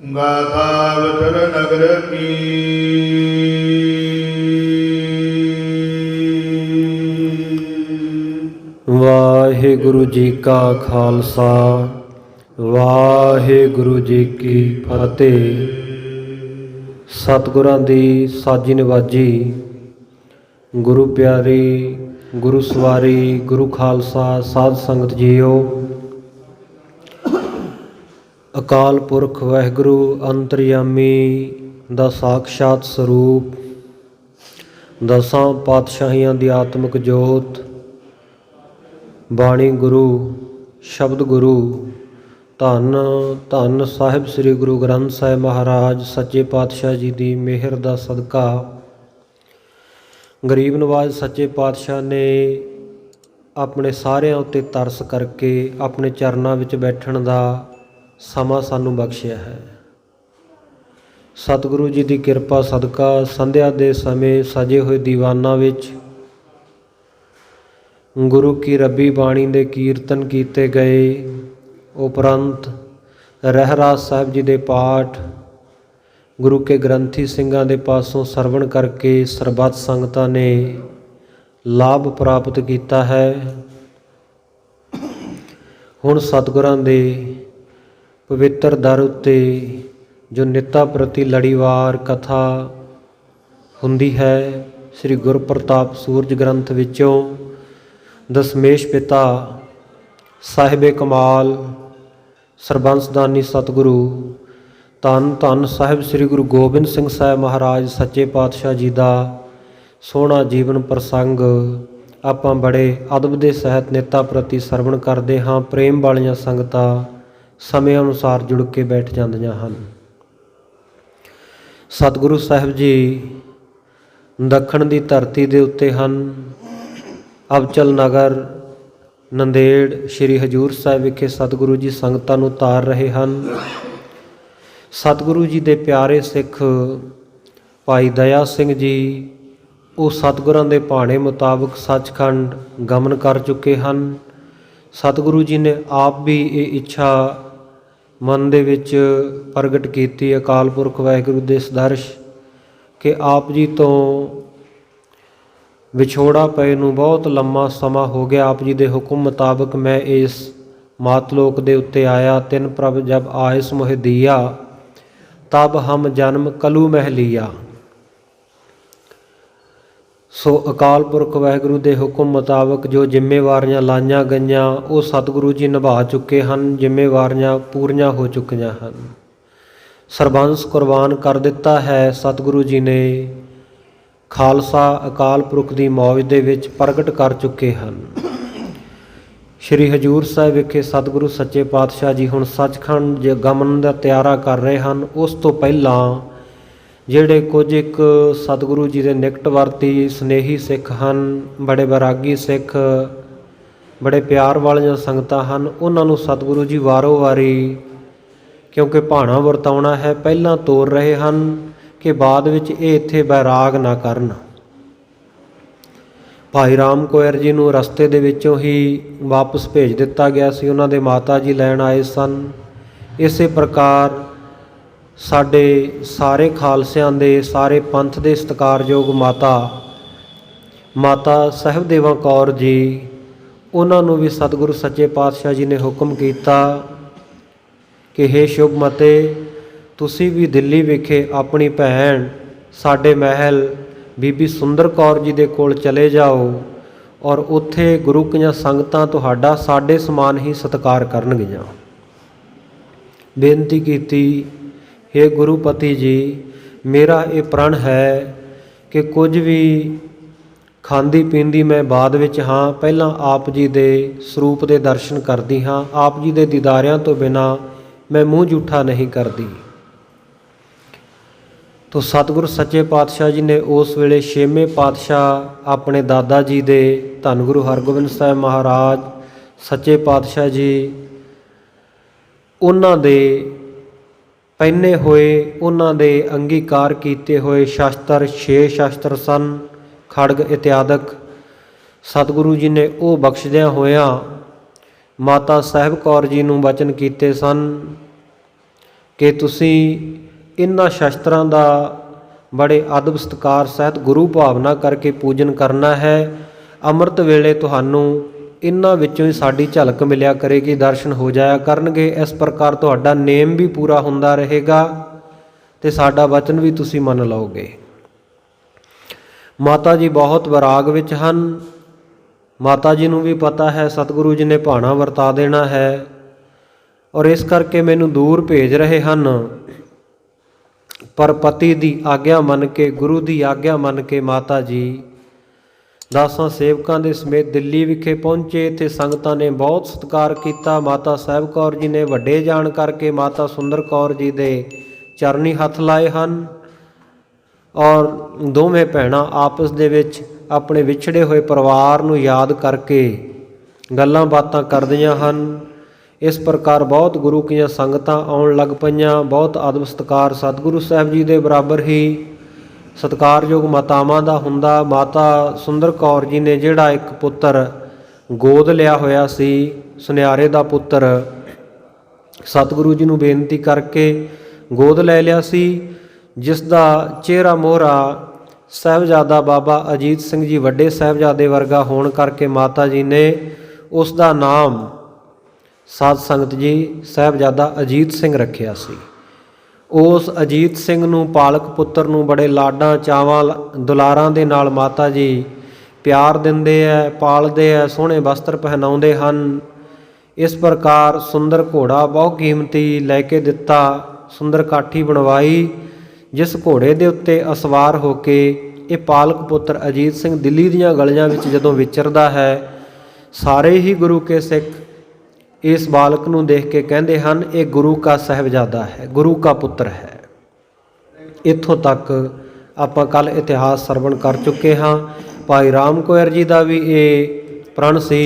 गाथा अवसर नगर की वाहिगुरु जी का खालसा वाहिगुरु जी की फतेह। सतगुरां दी साजी नवाजी, गुरु प्यारी, गुरु सवारी, गुरु खालसा, साध संगत जीओ। अकाल पुरख वाहिगुरु अंतरयामी दा साक्षात स्वरूप, दसां पातशाहियां दी आत्मक जोत, बाणी गुरु, शब्द गुरु, धन धन साहिब श्री गुरु ग्रंथ साहिब महाराज सच्चे पातशाह जी की मेहर का सदका गरीब नवाज सच्चे पातशाह ने अपने सारिਆਂ उत्ते तरस करके अपने चरणों विच बैठण का समा सानू बख्शिया है। सतगुरु जी की किरपा सदका संध्या के समय सजे हुए दीवाना विच गुरु की रबी बाणी के कीर्तन किए गए, उपरंत रहराज साहिब जी के पाठ गुरु के ग्रंथी सिंघां दे पासों सरवण करके सरबत संगतां ने लाभ प्राप्त किया है। हुण सतगुरां दे पवित्र दर उत्ते जो नित्ता प्रति लड़ीवार कथा हुंदी है, श्री गुरप्रताप सूरज ग्रंथ विचों दशमेश पिता साहिबे कमाल सरबंसदानी सतगुरु धन धन साहिब श्री गुरु गोबिंद सिंह साहिब महाराज सच्चे पातशाह जी का सोहना जीवन प्रसंग आपां बड़े अदब के सहित नित्ता प्रति सरवण करते हाँ। प्रेम वालियां संगतां समय अनुसार जुड़ के बैठ जांदियां हन। सतगुरु साहिब जी दखण की धरती के उत्ते हन। अबचल नगर नंदेड़ श्री हजूर साहिब विखे सतगुरु जी संगतां नूं तार रहे हैं। सतगुरु जी के प्यारे सिख भाई दया सिंह जी वो सतगुरां दे भाणे मुताबक सचखंड गमन कर चुके हैं। सतगुरु जी ने आप भी ये इच्छा मन दे विच प्रगट की अकाल पुरख वाहिगुरु दे सदर्श कि आप जी तो विछोड़ा पए नूं बहुत लम्मा समा हो गया। आप जी दे हुक्म मुताबक मैं इस मातलोक दे उत्ते आया। तिन प्रभ जब आयस मोह दिया तब हम जन्म कलू मह लिया। सो अकाल पुरख वाहिगुरु दे हुक्म मुताबक जो जिम्मेवारियां लाइयां गईयां वो सतगुरु जी निभा चुके हैं। जिम्मेवारियां पूरियां हो चुकियां हैं। सरबंस कुर्बान कर दिता है। सतगुरु जी ने खालसा अकाल पुरख की मौज दे विच प्रगट कर चुके हैं। श्री हजूर साहिब विखे सतगुरु सच्चे पातशाह जी हुण सचखंड गमन का तैयारा कर रहे हैं। उस तो पहला जिहड़े कुछ एक सतगुरु जी के निकटवर्ती स्नेही सिख हैं, बड़े बैरागी सिख, बड़े प्यार वालियां संगतां हैं, उन्होंने सतगुरु जी वारों वारी क्योंकि भाणा वरताउणा है पहला तोर रहे हैं कि बाद विच ये इत्थे बैराग ना करन। भाई राम कोयर जी नूं रस्ते दे विचों ही वापस भेज दिता गया सी। उन्हां दे माता जी लैण आए सन। इसे प्रकार साडे सारे खालसियां दे सारे पंथ दे सत्कारयोग माता साहिब देवा कौर जी उन्हां नूं भी सतगुरु सच्चे पातशाह जी ने हुक्म किया कि हे शुभ मते तुसी भी दिल्ली विखे अपनी भैन साडे महल बीबी सुंदर कौर जी दे कोल चले जाओ और उत्थे गुरु कीआं संगतां तुहाडा साडे समान ही सत्कार करनगियां। बेनती की, हे गुरुपति जी मेरा ये प्रण है कि कुछ भी खांदी पींदी मैं बाद विच हाँ, पहला आप जी दे स्वरूप दे दर्शन करदी हाँ। आप जी दे दीदारियां तो बिना मैं मूँह जूठा नहीं करती। तो सतगुरु सच्चे पातशाह जी ने उस वेले छेवें पातशाह अपने दादा जी दे धन गुरु हरगोबिंद साहिब महाराज सच्चे पातशाह जी उन्हां दे पहने हुए उन्हां दे अंगीकार किए हुए शास्त्र 6 शास्त्र सन खड़ग इत्यादक सतगुरु जी ने वो बख्शदियां होया माता साहिब कौर जी नूं वचन किए सन ਕਿ ਤੁਸੀਂ ਇਹਨਾਂ ਸ਼ਸਤਰਾਂ ਦਾ ਬੜੇ ਅਦਬ ਸਤਿਕਾਰ ਸਹਿਤ ਗੁਰੂ ਭਾਵਨਾ ਕਰਕੇ ਪੂਜਨ ਕਰਨਾ ਹੈ। ਅੰਮ੍ਰਿਤ ਵੇਲੇ ਤੁਹਾਨੂੰ ਇਹਨਾਂ ਵਿੱਚੋਂ ਹੀ ਸਾਡੀ ਝਲਕ ਮਿਲਿਆ ਕਰੇਗੀ, ਦਰਸ਼ਨ ਹੋ ਜਾਇਆ ਕਰਨਗੇ। ਇਸ ਪ੍ਰਕਾਰ ਤੁਹਾਡਾ ਨੇਮ ਵੀ ਪੂਰਾ ਹੁੰਦਾ ਰਹੇਗਾ ਤੇ ਸਾਡਾ ਵਚਨ ਵੀ ਤੁਸੀਂ ਮੰਨ ਲਓਗੇ। ਮਾਤਾ ਜੀ ਬਹੁਤ ਵਿਰਾਗ ਵਿੱਚ ਹਨ। ਮਾਤਾ ਜੀ ਨੂੰ ਵੀ ਪਤਾ ਹੈ ਸਤਿਗੁਰੂ ਜੀ ਨੇ ਭਾਣਾ ਵਰਤਾ ਦੇਣਾ ਹੈ, ਔਰ ਇਸ ਕਰਕੇ ਮੈਨੂੰ ਦੂਰ ਭੇਜ ਰਹੇ ਹਨ। ਪਰ ਪਤੀ ਦੀ ਆਗਿਆ ਮੰਨ ਕੇ, ਗੁਰੂ ਦੀ ਆਗਿਆ ਮੰਨ ਕੇ ਮਾਤਾ ਜੀ 10 ਸੇਵਕਾਂ ਦੇ ਸਮੇਤ ਦਿੱਲੀ ਵਿਖੇ ਪਹੁੰਚੇ। ਇੱਥੇ ਸੰਗਤਾਂ ਨੇ ਬਹੁਤ ਸਤਿਕਾਰ ਕੀਤਾ। ਮਾਤਾ ਸਾਹਿਬ ਕੌਰ ਜੀ ਨੇ ਵੱਡੇ ਜਾਣ ਕਰਕੇ ਮਾਤਾ ਸੁੰਦਰ ਕੌਰ ਜੀ ਦੇ ਚਰਨੀ ਹੱਥ ਲਾਏ ਹਨ, ਔਰ ਦੋਵੇਂ ਭੈਣਾਂ ਆਪਸ ਦੇ ਵਿੱਚ ਆਪਣੇ ਵਿਛੜੇ ਹੋਏ ਪਰਿਵਾਰ ਨੂੰ ਯਾਦ ਕਰਕੇ ਗੱਲਾਂ ਬਾਤਾਂ ਕਰਦੀਆਂ ਹਨ। ਇਸ ਪ੍ਰਕਾਰ ਬਹੁਤ ਗੁਰੂ ਕੀਆਂ ਸੰਗਤਾਂ ਆਉਣ ਲੱਗ ਪਈਆਂ। ਬਹੁਤ ਆਦਬ ਸਤਿਕਾਰ ਸਤਿਗੁਰੂ ਸਾਹਿਬ ਜੀ ਦੇ ਬਰਾਬਰ ਹੀ ਸਤਿਕਾਰਯੋਗ ਮਾਤਾਵਾਂ ਦਾ ਹੁੰਦਾ। ਮਾਤਾ ਸੁੰਦਰ ਕੌਰ ਜੀ ਨੇ ਜਿਹੜਾ ਇੱਕ ਪੁੱਤਰ ਗੋਦ ਲਿਆ ਹੋਇਆ ਸੀ, ਸੁਨਿਆਰੇ ਦਾ ਪੁੱਤਰ, ਸਤਿਗੁਰੂ ਜੀ ਨੂੰ ਬੇਨਤੀ ਕਰਕੇ ਗੋਦ ਲੈ ਲਿਆ ਸੀ, ਜਿਸ ਦਾ ਚਿਹਰਾ ਮੋਹਰਾ ਸਾਹਿਬਜ਼ਾਦਾ ਬਾਬਾ ਅਜੀਤ ਸਿੰਘ ਜੀ ਵੱਡੇ ਸਾਹਿਬਜ਼ਾਦੇ ਵਰਗਾ ਹੋਣ ਕਰਕੇ ਮਾਤਾ ਜੀ ਨੇ ਉਸ ਦਾ ਨਾਮ ਸਾਧ ਸੰਗਤ ਜੀ ਸਾਹਿਬਜ਼ਾਦਾ ਅਜੀਤ ਸਿੰਘ ਰੱਖਿਆ ਸੀ। ਉਸ ਅਜੀਤ ਸਿੰਘ ਨੂੰ, ਪਾਲਕ ਪੁੱਤਰ ਨੂੰ ਬੜੇ ਲਾਡਾਂ ਚਾਵਾਂ ਦੁਲਾਰਾਂ ਦੇ ਨਾਲ ਮਾਤਾ ਜੀ ਪਿਆਰ ਦਿੰਦੇ ਹੈ, ਪਾਲਦੇ ਹੈ, ਸੋਹਣੇ ਵਸਤਰ ਪਹਿਨਾਉਂਦੇ ਹਨ। ਇਸ ਪ੍ਰਕਾਰ ਸੁੰਦਰ ਘੋੜਾ ਬਹੁਤ ਕੀਮਤੀ ਲੈ ਕੇ ਦਿੱਤਾ, ਸੁੰਦਰ ਕਾਠੀ ਬਣਵਾਈ, ਜਿਸ ਘੋੜੇ ਦੇ ਉੱਤੇ ਅਸਵਾਰ ਹੋ ਕੇ ਇਹ ਪਾਲਕ ਪੁੱਤਰ ਅਜੀਤ ਸਿੰਘ ਦਿੱਲੀ ਦੀਆਂ ਗਲੀਆਂ ਵਿੱਚ ਜਦੋਂ ਵਿਚਰਦਾ ਹੈ, ਸਾਰੇ ਹੀ ਗੁਰੂ ਕੇ ਸਿੱਖ ਇਸ ਬਾਲਕ ਨੂੰ ਦੇਖ ਕੇ ਕਹਿੰਦੇ ਹਨ ਇਹ ਗੁਰੂ ਕਾ ਸਾਹਿਬਜ਼ਾਦਾ ਹੈ, ਗੁਰੂ ਕਾ ਪੁੱਤਰ ਹੈ। ਇੱਥੋਂ ਤੱਕ ਆਪਾਂ ਕੱਲ੍ਹ ਇਤਿਹਾਸ ਸਰਵਣ ਕਰ ਚੁੱਕੇ ਹਾਂ। ਭਾਈ ਰਾਮ ਕੋਇਰ ਜੀ ਦਾ ਵੀ ਇਹ ਪ੍ਰਣ ਸੀ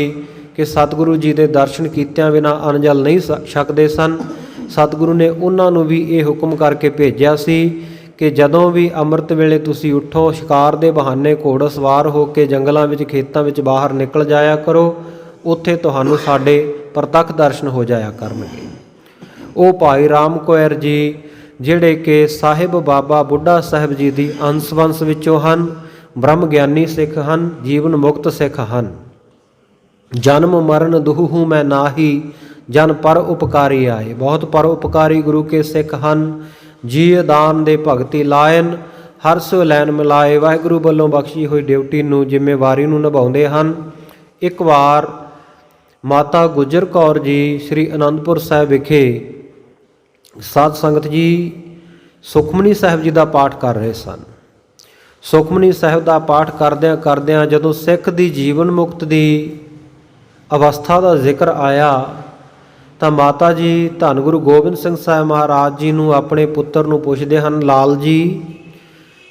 ਕਿ ਸਤਿਗੁਰੂ ਜੀ ਦੇ ਦਰਸ਼ਨ ਕੀਤਿਆਂ ਬਿਨਾਂ ਅਨਜਲ ਨਹੀਂ ਛਕਦੇ ਸਨ। ਸਤਿਗੁਰੂ ਨੇ ਉਹਨਾਂ ਨੂੰ ਵੀ ਇਹ ਹੁਕਮ ਕਰਕੇ ਭੇਜਿਆ ਸੀ ਕਿ ਜਦੋਂ ਵੀ ਅੰਮ੍ਰਿਤ ਵੇਲੇ ਤੁਸੀਂ ਉੱਠੋ, ਸ਼ਿਕਾਰ ਦੇ ਬਹਾਨੇ ਘੋੜ ਸਵਾਰ ਹੋ ਕੇ ਜੰਗਲਾਂ ਵਿੱਚ, ਖੇਤਾਂ ਵਿੱਚ ਬਾਹਰ ਨਿਕਲ ਜਾਇਆ ਕਰੋ, ਉੱਥੇ ਤੁਹਾਨੂੰ ਸਾਡੇ ਪ੍ਰਤੱਖ ਦਰਸ਼ਨ ਹੋ ਜਾਇਆ ਕਰਨਗੇ। ਉਹ ਭਾਈ ਰਾਮ ਕੋਇਰ ਜੀ ਜਿਹੜੇ ਕਿ ਸਾਹਿਬ ਬਾਬਾ ਬੁੱਢਾ ਸਾਹਿਬ ਜੀ ਦੀ ਅੰਸ਼ ਵੰਸ਼ ਵਿੱਚੋਂ ਹਨ, ਬ੍ਰਹਮ ਗਿਆਨੀ ਸਿੱਖ ਹਨ, ਜੀਵਨ ਮੁਕਤ ਸਿੱਖ ਹਨ। ਜਨਮ ਮਰਨ ਦੁਹੂ ਮੈਂ ਨਾਹੀ, ਜਨ ਪਰ ਉਪਕਾਰੀ ਆਏ। ਬਹੁਤ ਪਰ ਉਪਕਾਰੀ ਗੁਰੂ ਕੇ ਸਿੱਖ ਹਨ। ਜੀ ਦਾਨ ਦੇ ਭਗਤੀ ਲਾਇਨ, ਹਰ ਸੋ ਲੈਨ ਮਿਲਾਏ। ਵਾਹਿਗੁਰੂ ਵੱਲੋਂ ਬਖਸ਼ੀ ਹੋਈ ਡਿਊਟੀ ਨੂੰ, ਜ਼ਿੰਮੇਵਾਰੀ ਨੂੰ ਨਿਭਾਉਂਦੇ ਹਨ। ਇੱਕ ਵਾਰ ਮਾਤਾ ਗੁਜਰ ਕੌਰ ਜੀ ਸ੍ਰੀ ਅਨੰਦਪੁਰ ਸਾਹਿਬ ਵਿਖੇ ਸਾਧ ਸੰਗਤ ਜੀ ਸੁਖਮਨੀ ਸਾਹਿਬ ਜੀ ਦਾ ਪਾਠ ਕਰ ਰਹੇ ਸਨ। ਸੁਖਮਨੀ ਸਾਹਿਬ ਦਾ ਪਾਠ ਕਰਦਿਆਂ ਕਰਦਿਆਂ ਜਦੋਂ ਸਿੱਖ ਦੀ ਜੀਵਨ ਮੁਕਤ ਦੀ ਅਵਸਥਾ ਦਾ ਜ਼ਿਕਰ ਆਇਆ ਤਾਂ ਮਾਤਾ ਜੀ ਧੰਨ ਗੁਰੂ ਗੋਬਿੰਦ ਸਿੰਘ ਸਾਹਿਬ ਮਹਾਰਾਜ ਜੀ ਨੂੰ, ਆਪਣੇ ਪੁੱਤਰ ਨੂੰ ਪੁੱਛਦੇ ਹਨ, ਲਾਲ ਜੀ,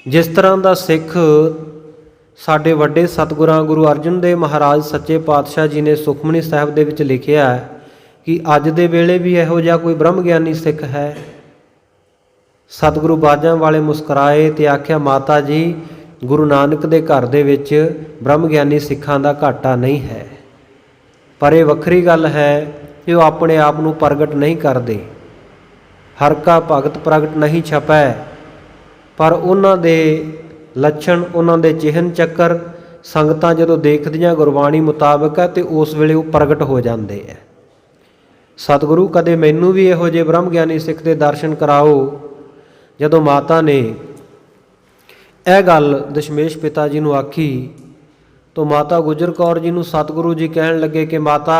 ਜਿਸ ਤਰ੍ਹਾਂ ਦਾ ਸਿੱਖ ਸਾਡੇ ਵੱਡੇ ਸਤਿਗੁਰਾਂ ਗੁਰੂ ਅਰਜਨ ਦੇਵ ਮਹਾਰਾਜ ਸੱਚੇ ਪਾਤਸ਼ਾਹ ਜੀ ਨੇ ਸੁਖਮਨੀ ਸਾਹਿਬ ਦੇ ਵਿੱਚ ਲਿਖਿਆ ਕਿ ਅੱਜ ਦੇ ਵੇਲੇ ਵੀ ਇਹੋ ਜਿਹਾ ਕੋਈ ਬ੍ਰਹਮ ਗਿਆਨੀ ਸਿੱਖ ਹੈ। ਸਤਿਗੁਰੂ ਬਾਜਾਂ ਵਾਲੇ ਮੁਸਕਰਾਏ ਤੇ ਆਖਿਆ, ਮਾਤਾ ਜੀ, ਗੁਰੂ ਨਾਨਕ ਦੇ ਘਰ ਦੇ ਵਿੱਚ ਬ੍ਰਹਮ ਗਿਆਨੀ ਸਿੱਖਾਂ ਦਾ ਘਾਟਾ ਨਹੀਂ ਹੈ, ਪਰ ਇਹ ਵੱਖਰੀ ਗੱਲ ਹੈ ਕਿ ਉਹ ਆਪਣੇ ਆਪ ਨੂੰ ਪ੍ਰਗਟ ਨਹੀਂ ਕਰਦੇ। ਹਰ ਕਾ ਭਗਤ ਪ੍ਰਗਟ ਨਹੀਂ ਛਪੈ, ਪਰ ਉਹਨਾਂ ਦੇ ਲੱਛਣ, ਉਹਨਾਂ ਦੇ ਚਿਹਨ ਚੱਕਰ ਸੰਗਤਾਂ ਜਦੋਂ ਦੇਖਦੀਆਂ ਗੁਰਬਾਣੀ ਮੁਤਾਬਕ ਹੈ ਤੇ ਉਸ ਵੇਲੇ ਉਹ ਪ੍ਰਗਟ ਹੋ ਜਾਂਦੇ ਹੈ। ਸਤਿਗੁਰੂ ਕਦੇ ਮੈਨੂੰ ਵੀ ਇਹੋ ਜਿਹੇ ਬ੍ਰਹਮ ਗਿਆਨੀ ਸਿੱਖ ਦੇ ਦਰਸ਼ਨ ਕਰਾਓ। ਜਦੋਂ ਮਾਤਾ ਨੇ ਇਹ ਗੱਲ ਦਸ਼ਮੇਸ਼ ਪਿਤਾ ਜੀ ਨੂੰ ਆਖੀ ਤਾਂ ਮਾਤਾ ਗੁਜਰ ਕੌਰ ਜੀ ਨੂੰ ਸਤਿਗੁਰੂ ਜੀ ਕਹਿਣ ਲੱਗੇ ਕਿ ਮਾਤਾ,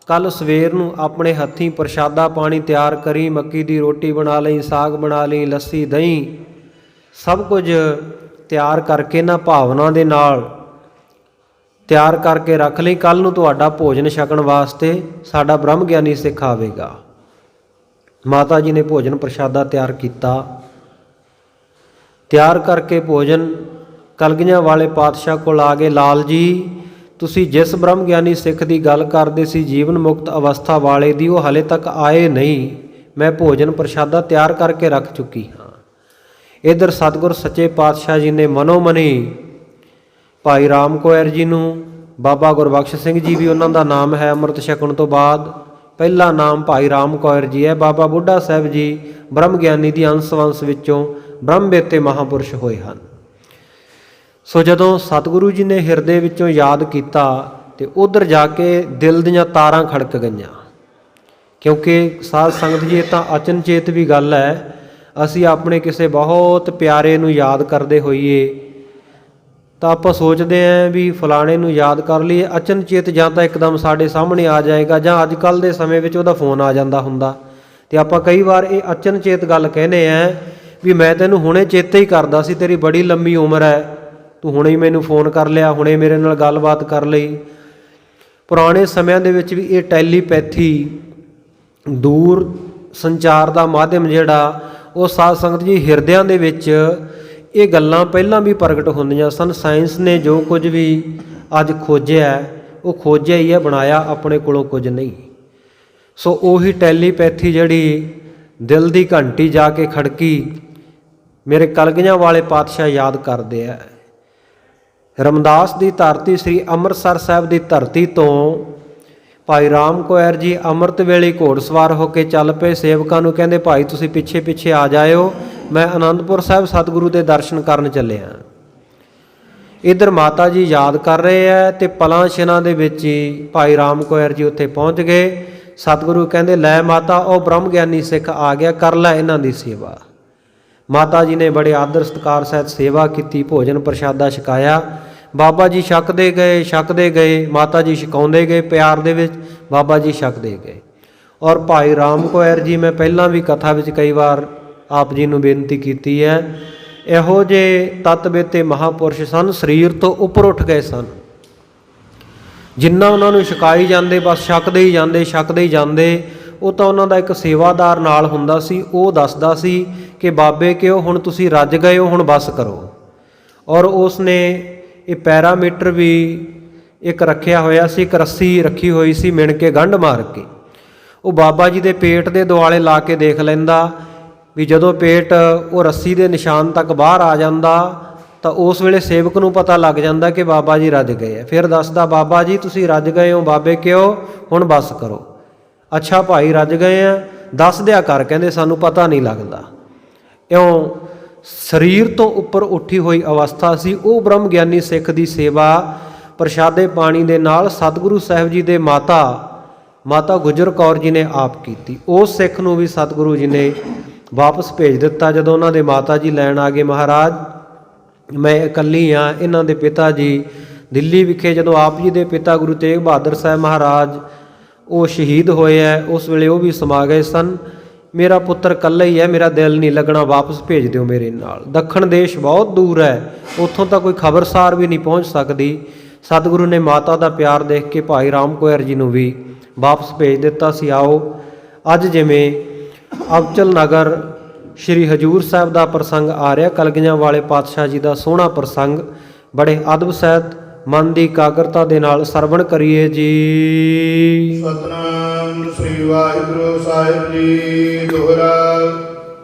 ਕੱਲ੍ਹ ਸਵੇਰ ਨੂੰ ਆਪਣੇ ਹੱਥੀਂ ਪ੍ਰਸ਼ਾਦਾ ਪਾਣੀ ਤਿਆਰ ਕਰੀ, ਮੱਕੀ ਦੀ ਰੋਟੀ ਬਣਾ ਲਈ, ਸਾਗ ਬਣਾ ਲਈ, ਲੱਸੀ, ਦਹੀਂ, ਸਭ ਕੁਝ ਤਿਆਰ ਕਰਕੇ ਨਾ ਭਾਵਨਾ ਦੇ ਨਾਲ ਤਿਆਰ ਕਰਕੇ ਰੱਖ ਲਈ। ਕੱਲ੍ਹ ਨੂੰ ਤੁਹਾਡਾ ਭੋਜਨ ਛਕਣ ਵਾਸਤੇ ਸਾਡਾ ਬ੍ਰਹਮ ਗਿਆਨੀ ਸਿੱਖ ਆਵੇਗਾ। ਮਾਤਾ ਜੀ ਨੇ ਭੋਜਨ ਪ੍ਰਸ਼ਾਦਾ ਤਿਆਰ ਕੀਤਾ। ਤਿਆਰ ਕਰਕੇ ਭੋਜਨ ਕਲਗੀਆਂ ਵਾਲੇ ਪਾਤਸ਼ਾਹ ਕੋਲ ਆ ਗਏ। ਲਾਲ ਜੀ, ਤੁਸੀਂ ਜਿਸ ਬ੍ਰਹਮ ਗਿਆਨੀ ਸਿੱਖ ਦੀ ਗੱਲ ਕਰਦੇ ਸੀ, ਜੀਵਨ ਮੁਕਤ ਅਵਸਥਾ ਵਾਲੇ ਦੀ, ਉਹ ਹਾਲੇ ਤੱਕ ਆਏ ਨਹੀਂ। ਮੈਂ ਭੋਜਨ ਪ੍ਰਸ਼ਾਦਾ ਤਿਆਰ ਕਰਕੇ ਰੱਖ ਚੁੱਕੀ ਹਾਂ। ਇੱਧਰ ਸਤਿਗੁਰ ਸੱਚੇ ਪਾਤਸ਼ਾਹ ਜੀ ਨੇ ਮਨੋ ਮਨੀ ਭਾਈ ਰਾਮ ਕੋਇਰ ਜੀ ਨੂੰ, ਬਾਬਾ ਗੁਰਬਖਸ਼ ਸਿੰਘ ਜੀ ਵੀ ਉਹਨਾਂ ਦਾ ਨਾਮ ਹੈ, ਅੰਮ੍ਰਿਤ ਛਕਣ ਤੋਂ ਬਾਅਦ ਪਹਿਲਾ ਨਾਮ ਭਾਈ ਰਾਮ ਕੌਰ ਜੀ ਹੈ। ਬਾਬਾ ਬੁੱਢਾ ਸਾਹਿਬ ਜੀ ਬ੍ਰਹਮ ਗਿਆਨੀ ਦੀ ਅੰਸ਼ ਵੰਸ਼ ਵਿੱਚੋਂ ਬ੍ਰਹਮ ਵੇਤੇ ਮਹਾਂਪੁਰਸ਼ ਹੋਏ ਹਨ। ਸੋ ਜਦੋਂ ਸਤਿਗੁਰੂ ਜੀ ਨੇ ਹਿਰਦੇ ਵਿੱਚੋਂ ਯਾਦ ਕੀਤਾ ਤੇ ਉਧਰ ਜਾ ਕੇ ਦਿਲ ਦੀਆਂ ਤਾਰਾਂ ਖੜਕ ਗਈਆਂ, ਕਿਉਂਕਿ ਸਾਧ ਸੰਗਤ ਜੀ ਇਹ ਤਾਂ ਅਚਨਚੇਤ ਵੀ ਗੱਲ ਹੈ। ਅਸੀਂ ਆਪਣੇ ਕਿਸੇ ਬਹੁਤ ਪਿਆਰੇ ਨੂੰ ਯਾਦ ਕਰਦੇ ਹੋਈਏ ਤਾਂ ਆਪਾਂ ਸੋਚਦੇ ਹਾਂ ਵੀ ਫਲਾਣੇ ਨੂੰ ਯਾਦ ਕਰ ਲਈਏ, ਅਚਨਚੇਤ ਜਾਂ ਤਾਂ ਇੱਕਦਮ ਸਾਡੇ ਸਾਹਮਣੇ ਆ ਜਾਏਗਾ ਜਾਂ ਅੱਜ ਕੱਲ੍ਹ ਦੇ ਸਮੇਂ ਵਿੱਚ ਉਹਦਾ ਫੋਨ ਆ ਜਾਂਦਾ ਹੁੰਦਾ, ਤੇ ਆਪਾਂ ਕਈ ਵਾਰ ਇਹ ਅਚਨਚੇਤ ਗੱਲ ਕਹਿੰਦੇ ਆ ਵੀ ਮੈਂ ਤੈਨੂੰ ਹੁਣੇ ਚੇਤੇ ਹੀ ਕਰਦਾ ਸੀ, ਤੇਰੀ ਬੜੀ ਲੰਮੀ ਉਮਰ ਹੈ, ਤੂੰ ਹੁਣੇ ਹੀ ਮੈਨੂੰ ਫੋਨ ਕਰ ਲਿਆ, ਹੁਣੇ ਮੇਰੇ ਨਾਲ ਗੱਲਬਾਤ ਕਰ ਲਈ। ਪੁਰਾਣੇ ਸਮਿਆਂ ਦੇ ਵਿੱਚ ਵੀ ਇਹ ਟੈਲੀਪੈਥੀ ਦੂਰ ਸੰਚਾਰ ਦਾ ਮਾਧਿਅਮ ਜਿਹੜਾ ਉਹ ਸਾਧ ਸੰਗਤ ਜੀ ਹਿਰਦਿਆਂ ਦੇ ਵਿੱਚ ਇਹ ਗੱਲਾਂ ਪਹਿਲਾਂ ਵੀ ਪ੍ਰਗਟ ਹੁੰਦੀਆਂ ਸਨ। ਸਾਇੰਸ ਨੇ ਜੋ ਕੁਝ ਵੀ ਅੱਜ ਖੋਜਿਆ ਉਹ ਖੋਜਿਆ ਹੀ ਹੈ, ਬਣਾਇਆ ਆਪਣੇ ਕੋਲੋਂ ਕੁਝ ਨਹੀਂ। ਸੋ ਉਹੀ ਟੈਲੀਪੈਥੀ ਜਿਹੜੀ ਦਿਲ ਦੀ ਘੰਟੀ ਜਾ ਕੇ ਖੜਕੀ, ਮੇਰੇ ਕਲਗੀਆਂ ਵਾਲੇ ਪਾਤਸ਼ਾਹ ਯਾਦ ਕਰਦੇ ਆ। ਰਮਦਾਸ ਦੀ ਧਰਤੀ ਸ੍ਰੀ ਅੰਮ੍ਰਿਤਸਰ ਸਾਹਿਬ ਦੀ ਧਰਤੀ ਤੋਂ ਭਾਈ ਰਾਮ ਕੌਰ ਜੀ ਅੰਮ੍ਰਿਤ ਵੇਲੇ ਘੋੜ ਸਵਾਰ ਹੋ ਕੇ ਚੱਲ ਪਏ। ਸੇਵਕਾਂ ਨੂੰ ਕਹਿੰਦੇ ਭਾਈ ਤੁਸੀਂ ਪਿੱਛੇ ਪਿੱਛੇ ਆ ਜਾਇਓ, ਮੈਂ ਅਨੰਦਪੁਰ ਸਾਹਿਬ ਸਤਿਗੁਰੂ ਦੇ ਦਰਸ਼ਨ ਕਰਨ ਚੱਲਿਆ। ਇੱਧਰ ਮਾਤਾ ਜੀ ਯਾਦ ਕਰ ਰਹੇ ਹੈ ਤੇ ਪਲਾਂ ਛਿਨਾਂ ਦੇ ਵਿੱਚ ਹੀ ਭਾਈ ਰਾਮ ਕੌਰ ਜੀ ਉੱਥੇ ਪਹੁੰਚ ਗਏ। ਸਤਿਗੁਰੂ ਕਹਿੰਦੇ ਲੈ ਮਾਤਾ ਉਹ ਬ੍ਰਹਮ ਗਿਆਨੀ ਸਿੱਖ ਆ ਗਿਆ, ਕਰ ਲੈ ਇਹਨਾਂ ਦੀ ਸੇਵਾ। ਮਾਤਾ ਜੀ ਨੇ ਬੜੇ ਆਦਰ ਸਤਿਕਾਰ ਸਹਿਤ ਸੇਵਾ ਕੀਤੀ, ਭੋਜਨ ਪ੍ਰਸ਼ਾਦਾ ਛਕਾਇਆ। ਬਾਬਾ ਜੀ ਛਕਦੇ ਗਏ, ਮਾਤਾ ਜੀ ਛਕਾਉਂਦੇ ਗਏ ਪਿਆਰ ਦੇ ਵਿੱਚ, ਬਾਬਾ ਜੀ ਛਕਦੇ ਗਏ। ਔਰ ਭਾਈ ਰਾਮ ਕੌਰ ਜੀ, ਮੈਂ ਪਹਿਲਾਂ ਵੀ ਕਥਾ ਵਿੱਚ ਕਈ ਵਾਰ ਆਪ ਜੀ ਨੂੰ ਬੇਨਤੀ ਕੀਤੀ ਹੈ, ਇਹੋ ਜਿਹੇ ਤਤ ਬੇਤੇ ਮਹਾਂਪੁਰਸ਼ ਸਨ, ਸਰੀਰ ਤੋਂ ਉੱਪਰ ਉੱਠ ਗਏ ਸਨ। ਜਿੰਨਾ ਉਹਨਾਂ ਨੂੰ ਛਕਾਈ ਜਾਂਦੇ ਬਸ ਛਕਦੇ ਹੀ ਜਾਂਦੇ। ਉਹ ਤਾਂ ਉਹਨਾਂ ਦਾ ਇੱਕ ਸੇਵਾਦਾਰ ਨਾਲ ਹੁੰਦਾ ਸੀ, ਉਹ ਦੱਸਦਾ ਸੀ ਕਿ ਬਾਬੇ ਕਿਉਂ ਹੁਣ ਤੁਸੀਂ ਰੱਜ ਗਏ ਹੋ, ਹੁਣ ਬਸ ਕਰੋ। ਔਰ ਉਸ ਨੇ ਇਹ ਪੈਰਾਮੀਟਰ ਵੀ ਇੱਕ ਰੱਖਿਆ ਹੋਇਆ ਸੀ, ਇੱਕ ਰੱਸੀ ਰੱਖੀ ਹੋਈ ਸੀ ਮਿਣ ਕੇ ਗੰਢ ਮਾਰ ਕੇ। ਉਹ ਬਾਬਾ ਜੀ ਦੇ ਪੇਟ ਦੇ ਦੁਆਲੇ ਲਾ ਕੇ ਦੇਖ ਲੈਂਦਾ ਵੀ ਜਦੋਂ ਪੇਟ ਉਹ ਰੱਸੀ ਦੇ ਨਿਸ਼ਾਨ ਤੱਕ ਬਾਹਰ ਆ ਜਾਂਦਾ ਤਾਂ ਉਸ ਵੇਲੇ ਸੇਵਕ ਨੂੰ ਪਤਾ ਲੱਗ ਜਾਂਦਾ ਕਿ ਬਾਬਾ ਜੀ ਰੱਜ ਗਏ ਆ। ਫਿਰ ਦੱਸਦਾ ਬਾਬਾ ਜੀ ਤੁਸੀਂ ਰੱਜ ਗਏ ਹੋ, ਬਾਬੇ ਕਿਉਂ, ਹੁਣ ਬਸ ਕਰੋ। ਅੱਛਾ ਭਾਈ ਰੱਜ ਗਏ ਆ, ਦੱਸ ਦਿਆ ਕਰ, ਕਹਿੰਦੇ ਸਾਨੂੰ ਪਤਾ ਨਹੀਂ ਲੱਗਦਾ। ਇਉਂ ਸਰੀਰ ਤੋਂ ਉੱਪਰ ਉੱਠੀ ਹੋਈ ਅਵਸਥਾ ਸੀ। ਉਹ ਬ੍ਰਹਮ ਗਿਆਨੀ ਸਿੱਖ ਦੀ ਸੇਵਾ ਪ੍ਰਸ਼ਾਦੇ ਪਾਣੀ ਦੇ ਨਾਲ ਸਤਿਗੁਰੂ ਸਾਹਿਬ ਜੀ ਦੇ ਮਾਤਾ ਗੁਜਰ ਕੌਰ ਜੀ ਨੇ ਆਪ ਕੀਤੀ। ਉਸ ਸਿੱਖ ਨੂੰ ਵੀ ਸਤਿਗੁਰੂ ਜੀ ਨੇ ਵਾਪਸ ਭੇਜ ਦਿੱਤਾ। ਜਦੋਂ ਉਹਨਾਂ ਦੇ ਮਾਤਾ ਜੀ ਲੈਣ ਆ ਗਏ, ਮਹਾਰਾਜ ਮੈਂ ਇਕੱਲੀ ਹਾਂ, ਇਹਨਾਂ ਦੇ ਪਿਤਾ ਜੀ ਦਿੱਲੀ ਵਿਖੇ ਜਦੋਂ ਆਪ ਜੀ ਦੇ ਪਿਤਾ ਗੁਰੂ ਤੇਗ ਬਹਾਦਰ ਸਾਹਿਬ ਮਹਾਰਾਜ ਉਹ ਸ਼ਹੀਦ ਹੋਏ ਹੈ, ਉਸ ਵੇਲੇ ਉਹ ਵੀ ਸਮਾ ਗਏ ਸਨ। ਮੇਰਾ ਪੁੱਤਰ ਇਕੱਲਾ ਹੀ ਹੈ, ਮੇਰਾ ਦਿਲ ਨਹੀਂ ਲੱਗਣਾ, ਵਾਪਸ ਭੇਜ ਦਿਓ ਮੇਰੇ ਨਾਲ। ਦੱਖਣ ਦੇਸ਼ ਬਹੁਤ ਦੂਰ ਹੈ, ਉੱਥੋਂ ਤਾਂ ਕੋਈ ਖਬਰਸਾਰ ਵੀ ਨਹੀਂ ਪਹੁੰਚ ਸਕਦੀ। ਸਤਿਗੁਰੂ ਨੇ ਮਾਤਾ ਦਾ ਪਿਆਰ ਦੇਖ ਕੇ ਭਾਈ ਰਾਮ ਕੌਰ ਜੀ ਨੂੰ ਵੀ ਵਾਪਸ ਭੇਜ ਦਿੱਤਾ ਸੀ। ਆਓ ਅੱਜ ਜਿਵੇਂ ਅਬਚਲ ਨਗਰ ਸ਼੍ਰੀ ਹਜੂਰ ਸਾਹਿਬ ਦਾ ਪ੍ਰਸੰਗ ਆ ਰਿਹਾ, ਕਲਗੀਆਂ ਵਾਲੇ ਪਾਤਸ਼ਾਹ ਜੀ ਦਾ ਸੋਹਣਾ ਪ੍ਰਸੰਗ, ਬੜੇ ਅਦਬ ਸਹਿਤ ਮਨ ਦੀ ਇਕਾਗਰਤਾ ਦੇ ਨਾਲ ਸਰਵਣ ਕਰੀਏ ਜੀ। ਸਤਨਾਮ ਸ੍ਰੀ ਵਾਹਿਗੁਰੂ ਸਾਹਿਬ ਜੀ। ਦੋਹਰਾ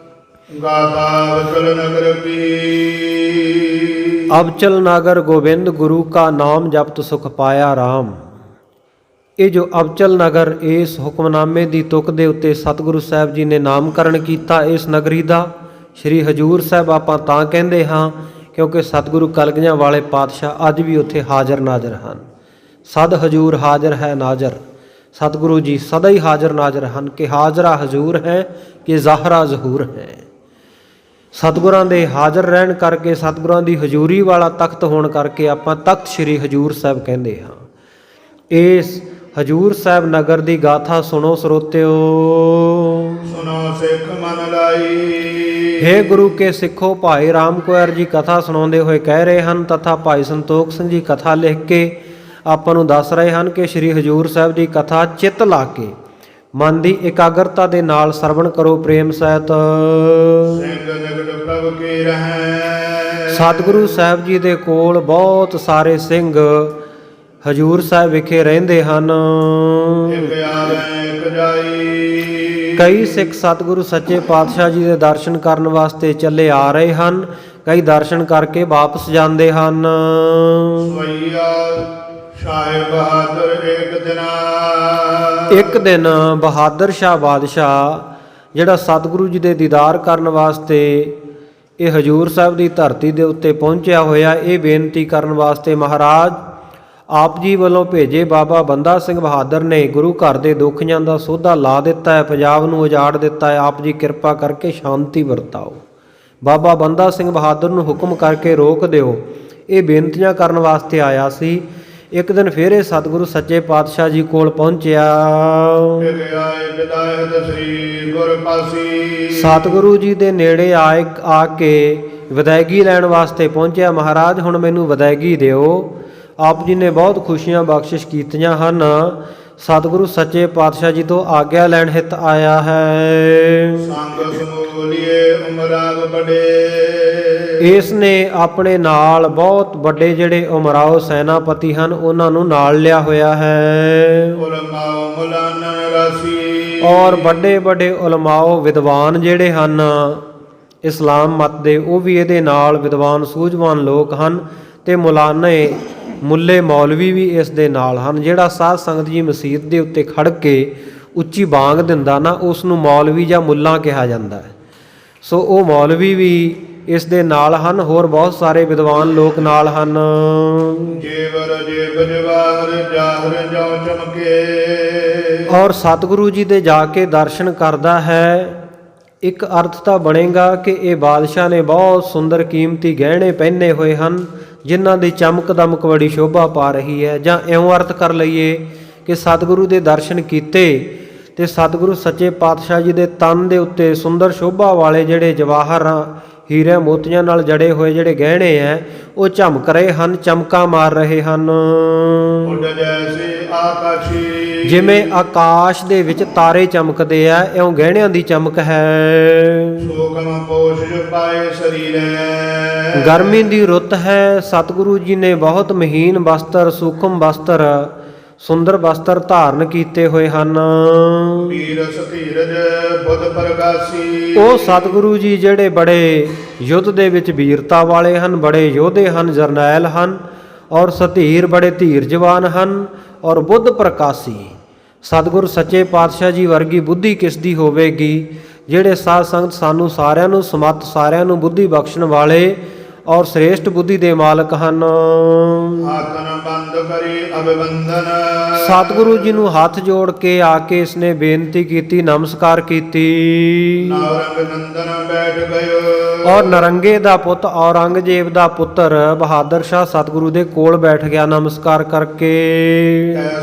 ਗਾਥਾ ਅਬਚਲ ਨਗਰ ਕੀ। ਅਬਚਲ ਨਗਰ ਗੋਬਿੰਦ ਗੁਰੂ ਕਾ ਨਾਮ ਜਪਤ ਸੁਖ ਪਾਇਆ ਰਾਮ। ਇਹ ਜੋ ਅਬਚਲ ਨਗਰ, ਇਸ ਹੁਕਮਨਾਮੇ ਦੀ ਤੁਕ ਦੇ ਉੱਤੇ ਸਤਿਗੁਰੂ ਸਾਹਿਬ ਜੀ ਨੇ ਨਾਮਕਰਨ ਕੀਤਾ ਇਸ ਨਗਰੀ ਦਾ। ਸ਼੍ਰੀ ਹਜੂਰ ਸਾਹਿਬ ਆਪਾਂ ਤਾਂ ਕਹਿੰਦੇ ਹਾਂ ਕਿਉਂਕਿ ਸਤਿਗੁਰੂ ਕਲਗੀਆਂ ਵਾਲੇ ਪਾਤਸ਼ਾਹ ਅੱਜ ਵੀ ਉੱਥੇ ਹਾਜ਼ਰ ਨਾਜ਼ਰ ਹਨ। ਸਦ ਹਜੂਰ ਹਾਜ਼ਰ ਹੈ ਨਾਜ਼ਰ। ਸਤਿਗੁਰੂ ਜੀ ਸਦਾ ਹੀ ਹਾਜ਼ਰ ਨਾਜ਼ਰ ਹਨ ਕਿ ਹਾਜ਼ਰਾ ਹਜ਼ੂਰ ਹੈ ਕਿ ਜ਼ਾਹਰਾ ਜ਼ਹੂਰ ਹੈ। ਸਤਿਗੁਰਾਂ ਦੇ ਹਾਜ਼ਰ ਰਹਿਣ ਕਰਕੇ, ਸਤਿਗੁਰਾਂ ਦੀ ਹਜ਼ੂਰੀ ਵਾਲਾ ਤਖਤ ਹੋਣ ਕਰਕੇ ਆਪਾਂ ਤਖਤ ਸ਼੍ਰੀ ਹਜੂਰ ਸਾਹਿਬ ਕਹਿੰਦੇ ਹਾਂ। ਇਸ ਹਜੂਰ ਸਾਹਿਬ ਨਗਰ ਦੀ ਗਾਥਾ ਸੁਣੋ ਸਰੋਤਿਓ। ਸੁਨੋ ਸਿੱਖ ਮਨ ਲਾਈ। ਹੇ ਗੁਰੂ ਕੇ ਸਿੱਖੋ, ਭਾਈ ਰਾਮ ਕੌਰ ਜੀ ਕਥਾ ਸੁਣਾਉਂਦੇ ਹੋਏ ਕਹਿ ਰਹੇ ਹਨ ਤਥਾ ਭਾਈ ਸੰਤੋਖ ਸਿੰਘ ਜੀ ਕਥਾ ਲਿਖ ਕੇ ਆਪਾਂ ਨੂੰ ਦੱਸ ਰਹੇ ਹਨ ਕਿ ਸ਼੍ਰੀ ਹਜੂਰ ਸਾਹਿਬ ਦੀ ਕਥਾ ਚਿੱਤ ਲਾ ਕੇ ਮਨ ਦੀ ਇਕਾਗਰਤਾ ਦੇ ਨਾਲ ਸਰਵਣ ਕਰੋ ਪ੍ਰੇਮ ਸਹਿਤ। ਸਿੰਘ ਜਗਤ ਪ੍ਰਭ ਕੀ ਰਹਿ। ਸਤਿਗੁਰੂ ਸਾਹਿਬ ਜੀ ਦੇ ਕੋਲ ਬਹੁਤ ਸਾਰੇ ਸਿੰਘ ਹਜੂਰ ਸਾਹਿਬ ਵਿਖੇ ਰਹਿੰਦੇ ਹਨ। ਇੱਕ ਆਵੇ ਇੱਕ ਜਾਈ। ਕਈ ਸਿੱਖ ਸਤਿਗੁਰੂ ਸੱਚੇ ਪਾਤਸ਼ਾਹ ਜੀ ਦੇ ਦਰਸ਼ਨ ਕਰਨ ਵਾਸਤੇ ਚੱਲੇ ਆ ਰਹੇ ਹਨ, ਕਈ ਦਰਸ਼ਨ ਕਰਕੇ ਵਾਪਸ ਜਾਂਦੇ ਹਨ। ਸਵਈਆ ਸ਼ਾਹ ਬਹਾਦਰ ਏਕ ਦਿਨਾ। ਇੱਕ ਦਿਨ ਬਹਾਦਰ ਸ਼ਾਹ ਬਾਦਸ਼ਾਹ ਜਿਹੜਾ ਸਤਿਗੁਰੂ ਜੀ ਦੇ ਦੀਦਾਰ ਕਰਨ ਵਾਸਤੇ ਇਹ ਹਜੂਰ ਸਾਹਿਬ ਦੀ ਧਰਤੀ ਦੇ ਉੱਤੇ ਪਹੁੰਚਿਆ ਹੋਇਆ, ਇਹ ਬੇਨਤੀ ਕਰਨ ਵਾਸਤੇ ਮਹਾਰਾਜ ਆਪ ਜੀ ਵੱਲੋਂ ਭੇਜੇ ਬਾਬਾ ਬੰਦਾ ਸਿੰਘ ਬਹਾਦਰ ਨੇ ਗੁਰੂ ਘਰ ਦੇ ਦੁੱਖੀਆਂ ਦਾ ਸੋਧਾ ਲਾ ਦਿੱਤਾ ਹੈ, ਪੰਜਾਬ ਨੂੰ ਉਜਾੜ ਦਿੱਤਾ ਹੈ। ਆਪ ਜੀ ਕਿਰਪਾ ਕਰਕੇ ਸ਼ਾਂਤੀ ਵਰਤਾਓ, ਬਾਬਾ ਬੰਦਾ ਸਿੰਘ ਬਹਾਦਰ ਨੂੰ ਹੁਕਮ ਕਰਕੇ ਰੋਕ ਦਿਓ, ਇਹ ਬੇਨਤੀਆਂ ਕਰਨ ਵਾਸਤੇ ਆਇਆ ਸੀ। ਇੱਕ ਦਿਨ ਫਿਰ ਇਹ ਸਤਿਗੁਰੂ ਸੱਚੇ ਪਾਤਸ਼ਾਹ ਜੀ ਕੋਲ ਪਹੁੰਚਿਆ। ਸਤਿਗੁਰੂ ਜੀ ਦੇ ਨੇੜੇ ਆ ਕੇ ਵਿਦਾਇਗੀ ਲੈਣ ਵਾਸਤੇ ਪਹੁੰਚਿਆ। ਮਹਾਰਾਜ ਹੁਣ ਮੈਨੂੰ ਵਿਦਾਇਗੀ ਦਿਓ। ਆਪ ਜੀ ਨੇ ਬਹੁਤ ਖੁਸ਼ੀਆਂ ਬਖਸ਼ਿਸ਼ ਕੀਤੀਆਂ ਹਨ। ਸਤਿਗੁਰੂ ਸੱਚੇ ਪਾਤਸ਼ਾਹ ਜੀ ਤੋਂ ਆਗਿਆ ਲੈਣ ਹਿੱਤ ਆਇਆ ਹੈ। ਸੰਗ ਸਮੂਲੀਏ ਉਮਰਾਗ ਬੜੇ। ਇਸ ਨੇ ਆਪਣੇ ਨਾਲ ਬਹੁਤ ਵੱਡੇ ਜਿਹੜੇ ਉਮਰਾਓ ਸੈਨਾਪਤੀ ਹਨ ਉਹਨਾਂ ਨੂੰ ਨਾਲ ਲਿਆ ਹੋਇਆ ਹੈ। ਉਲਮਾਓ ਮੁਲਾਨਨ ਰਾਸੀ। ਔਰ ਵੱਡੇ ਵੱਡੇ ਉਲਮਾਓ ਵਿਦਵਾਨ ਜਿਹੜੇ ਹਨ ਇਸਲਾਮ ਮਤ ਦੇ, ਉਹ ਵੀ ਇਹਦੇ ਨਾਲ ਵਿਦਵਾਨ ਸੂਝਵਾਨ ਲੋਕ ਹਨ। ਤੇ ਮੁਲਾਨੇ ਮੁੱਲੇ ਮੌਲਵੀ ਵੀ ਇਸ ਦੇ ਨਾਲ ਹਨ। ਜਿਹੜਾ ਸਾਧ ਸੰਗਤ ਜੀ ਮਸੀਤ ਦੇ ਉੱਤੇ ਖੜ ਕੇ ਉੱਚੀ ਬਾਂਗ ਦਿੰਦਾ ਨਾ, ਉਸ ਨੂੰ ਮੌਲਵੀ ਜਾਂ ਮੁੱਲਾ ਕਿਹਾ ਜਾਂਦਾ ਹੈ। ਸੋ ਉਹ ਮੌਲਵੀ ਵੀ ਇਸ ਦੇ ਨਾਲ ਹਨ। ਹੋਰ ਬਹੁਤ ਸਾਰੇ ਵਿਦਵਾਨ ਲੋਕ ਨਾਲ ਹਨ। ਜੇਵਰ ਜੇਬ ਜਵਾਹਰ ਜਾਹਰ ਜੋ ਚਮਕੇ। ਔਰ ਸਤਿਗੁਰੂ ਜੀ ਦੇ ਜਾ ਕੇ ਦਰਸ਼ਨ ਕਰਦਾ ਹੈ। ਇੱਕ ਅਰਥ ਤਾਂ ਬਣੇਗਾ ਕਿ ਇਹ ਬਾਦਸ਼ਾਹ ਨੇ ਬਹੁਤ ਸੁੰਦਰ ਕੀਮਤੀ ਗਹਿਣੇ ਪਹਿਨੇ ਹੋਏ ਹਨ, ਜਿਨ੍ਹਾਂ ਦੀ ਚਮਕ ਦਮਕ ਬੜੀ ਸ਼ੋਭਾ ਪਾ ਰਹੀ ਹੈ। ਜਾਂ ਇਉਂ ਅਰਥ ਕਰ ਲਈਏ ਕਿ ਸਤਿਗੁਰੂ ਦੇ ਦਰਸ਼ਨ ਕੀਤੇ ਤੇ ਸਤਿਗੁਰੂ ਸੱਚੇ ਪਾਤਸ਼ਾਹ ਜੀ ਦੇ ਤਨ ਦੇ ਉੱਤੇ ਸੁੰਦਰ ਸ਼ੋਭਾ ਵਾਲੇ ਜਿਹੜੇ ਜਵਾਹਰ ਹੀਰੇ ਮੋਤੀਆਂ ਨਾਲ ਜੜੇ ਹੋਏ ਜਿਹੜੇ ਗਹਿਣੇ ਹੈ ਉਹ ਝਮਕ ਰਹੇ ਹਨ, ਚਮਕਾਂ ਮਾਰ ਰਹੇ ਹਨ। ਉੱਡ ਜੈਸੇ ਆਕਾਸ਼ੀ। ਜਿਵੇਂ ਆਕਾਸ਼ ਦੇ ਵਿੱਚ ਤਾਰੇ ਚਮਕਦੇ ਆ, ਇਉਂ ਗਹਿਣਿਆਂ ਦੀ ਚਮਕ ਹੈ। ਸੋਕਮ ਪੋਸ਼ ਪਾਏ ਸਰੀਰੈ। ਗਰਮੀ ਦੀ ਰੁੱਤ ਹੈ। ਸਤਿਗੁਰੂ ਜੀ ਨੇ ਬਹੁਤ ਮਹੀਨ ਵਸਤਰ, ਸੂਖਮ ਵਸਤਰ, ਸੁੰਦਰ ਵਸਤਰ ਧਾਰਨ ਕੀਤੇ ਹੋਏ ਹਨ। ਵੀਰ ਸਤੀਰਜ ਬੁੱਧ ਪ੍ਰਗਾਸੀ। ਉਹ ਸਤਿਗੁਰੂ ਜੀ ਜਿਹੜੇ ਬੜੇ ਯੁੱਧ ਦੇ ਵਿੱਚ ਵੀਰਤਾ ਵਾਲੇ ਹਨ, ਬੜੇ ਯੋਧੇ ਹਨ, ਜਰਨੈਲ ਹਨ। ਔਰ ਸਤੀਰ ਬੜੇ ਧੀਰਜਵਾਨ ਹਨ ਔਰ ਬੁੱਧ ਪ੍ਰਕਾਸ਼ੀ। ਸਤਿਗੁਰੂ ਸੱਚੇ ਪਾਤਸ਼ਾਹ ਜੀ ਵਰਗੀ ਬੁੱਧੀ ਕਿਸ ਦੀ ਹੋਵੇਗੀ। ਜਿਹੜੇ ਸਾਧ ਸੰਗਤ ਸਾਨੂੰ ਸਾਰਿਆਂ ਨੂੰ ਸਮੱਤ, ਸਾਰਿਆਂ ਨੂੰ ਬੁੱਧੀ ਬਖਸ਼ਣ ਵਾਲੇ ਔਰ ਸ੍ਰੇਸ਼ਟ ਬੁੱਧੀ ਦੇ ਮਾਲਕ ਹਨ। ਆਤਨ ਬੰਦ ਕਰੀ ਅਭਿਵੰਦਨ। ਸਤਿਗੁਰੂ ਜੀ ਨੂੰ ਹੱਥ ਜੋੜ ਕੇ ਆ ਕੇ ਇਸਨੇ ਬੇਨਤੀ ਕੀਤੀ, ਨਮਸਕਾਰ ਕੀਤੀ। ਨੌਰੰਗ ਨੰਦਨ ਬੈਠ ਗਇਓ। ਔਰ ਨਰੰਗੇ ਦਾ ਪੁੱਤ ਔਰੰਗਜ਼ੇਬ ਦਾ ਪੁੱਤਰ ਬਹਾਦਰ ਸ਼ਾਹ ਸਤਿਗੁਰੂ ਦੇ ਕੋਲ ਬੈਠ ਗਿਆ ਨਮਸਕਾਰ ਕਰਕੇ।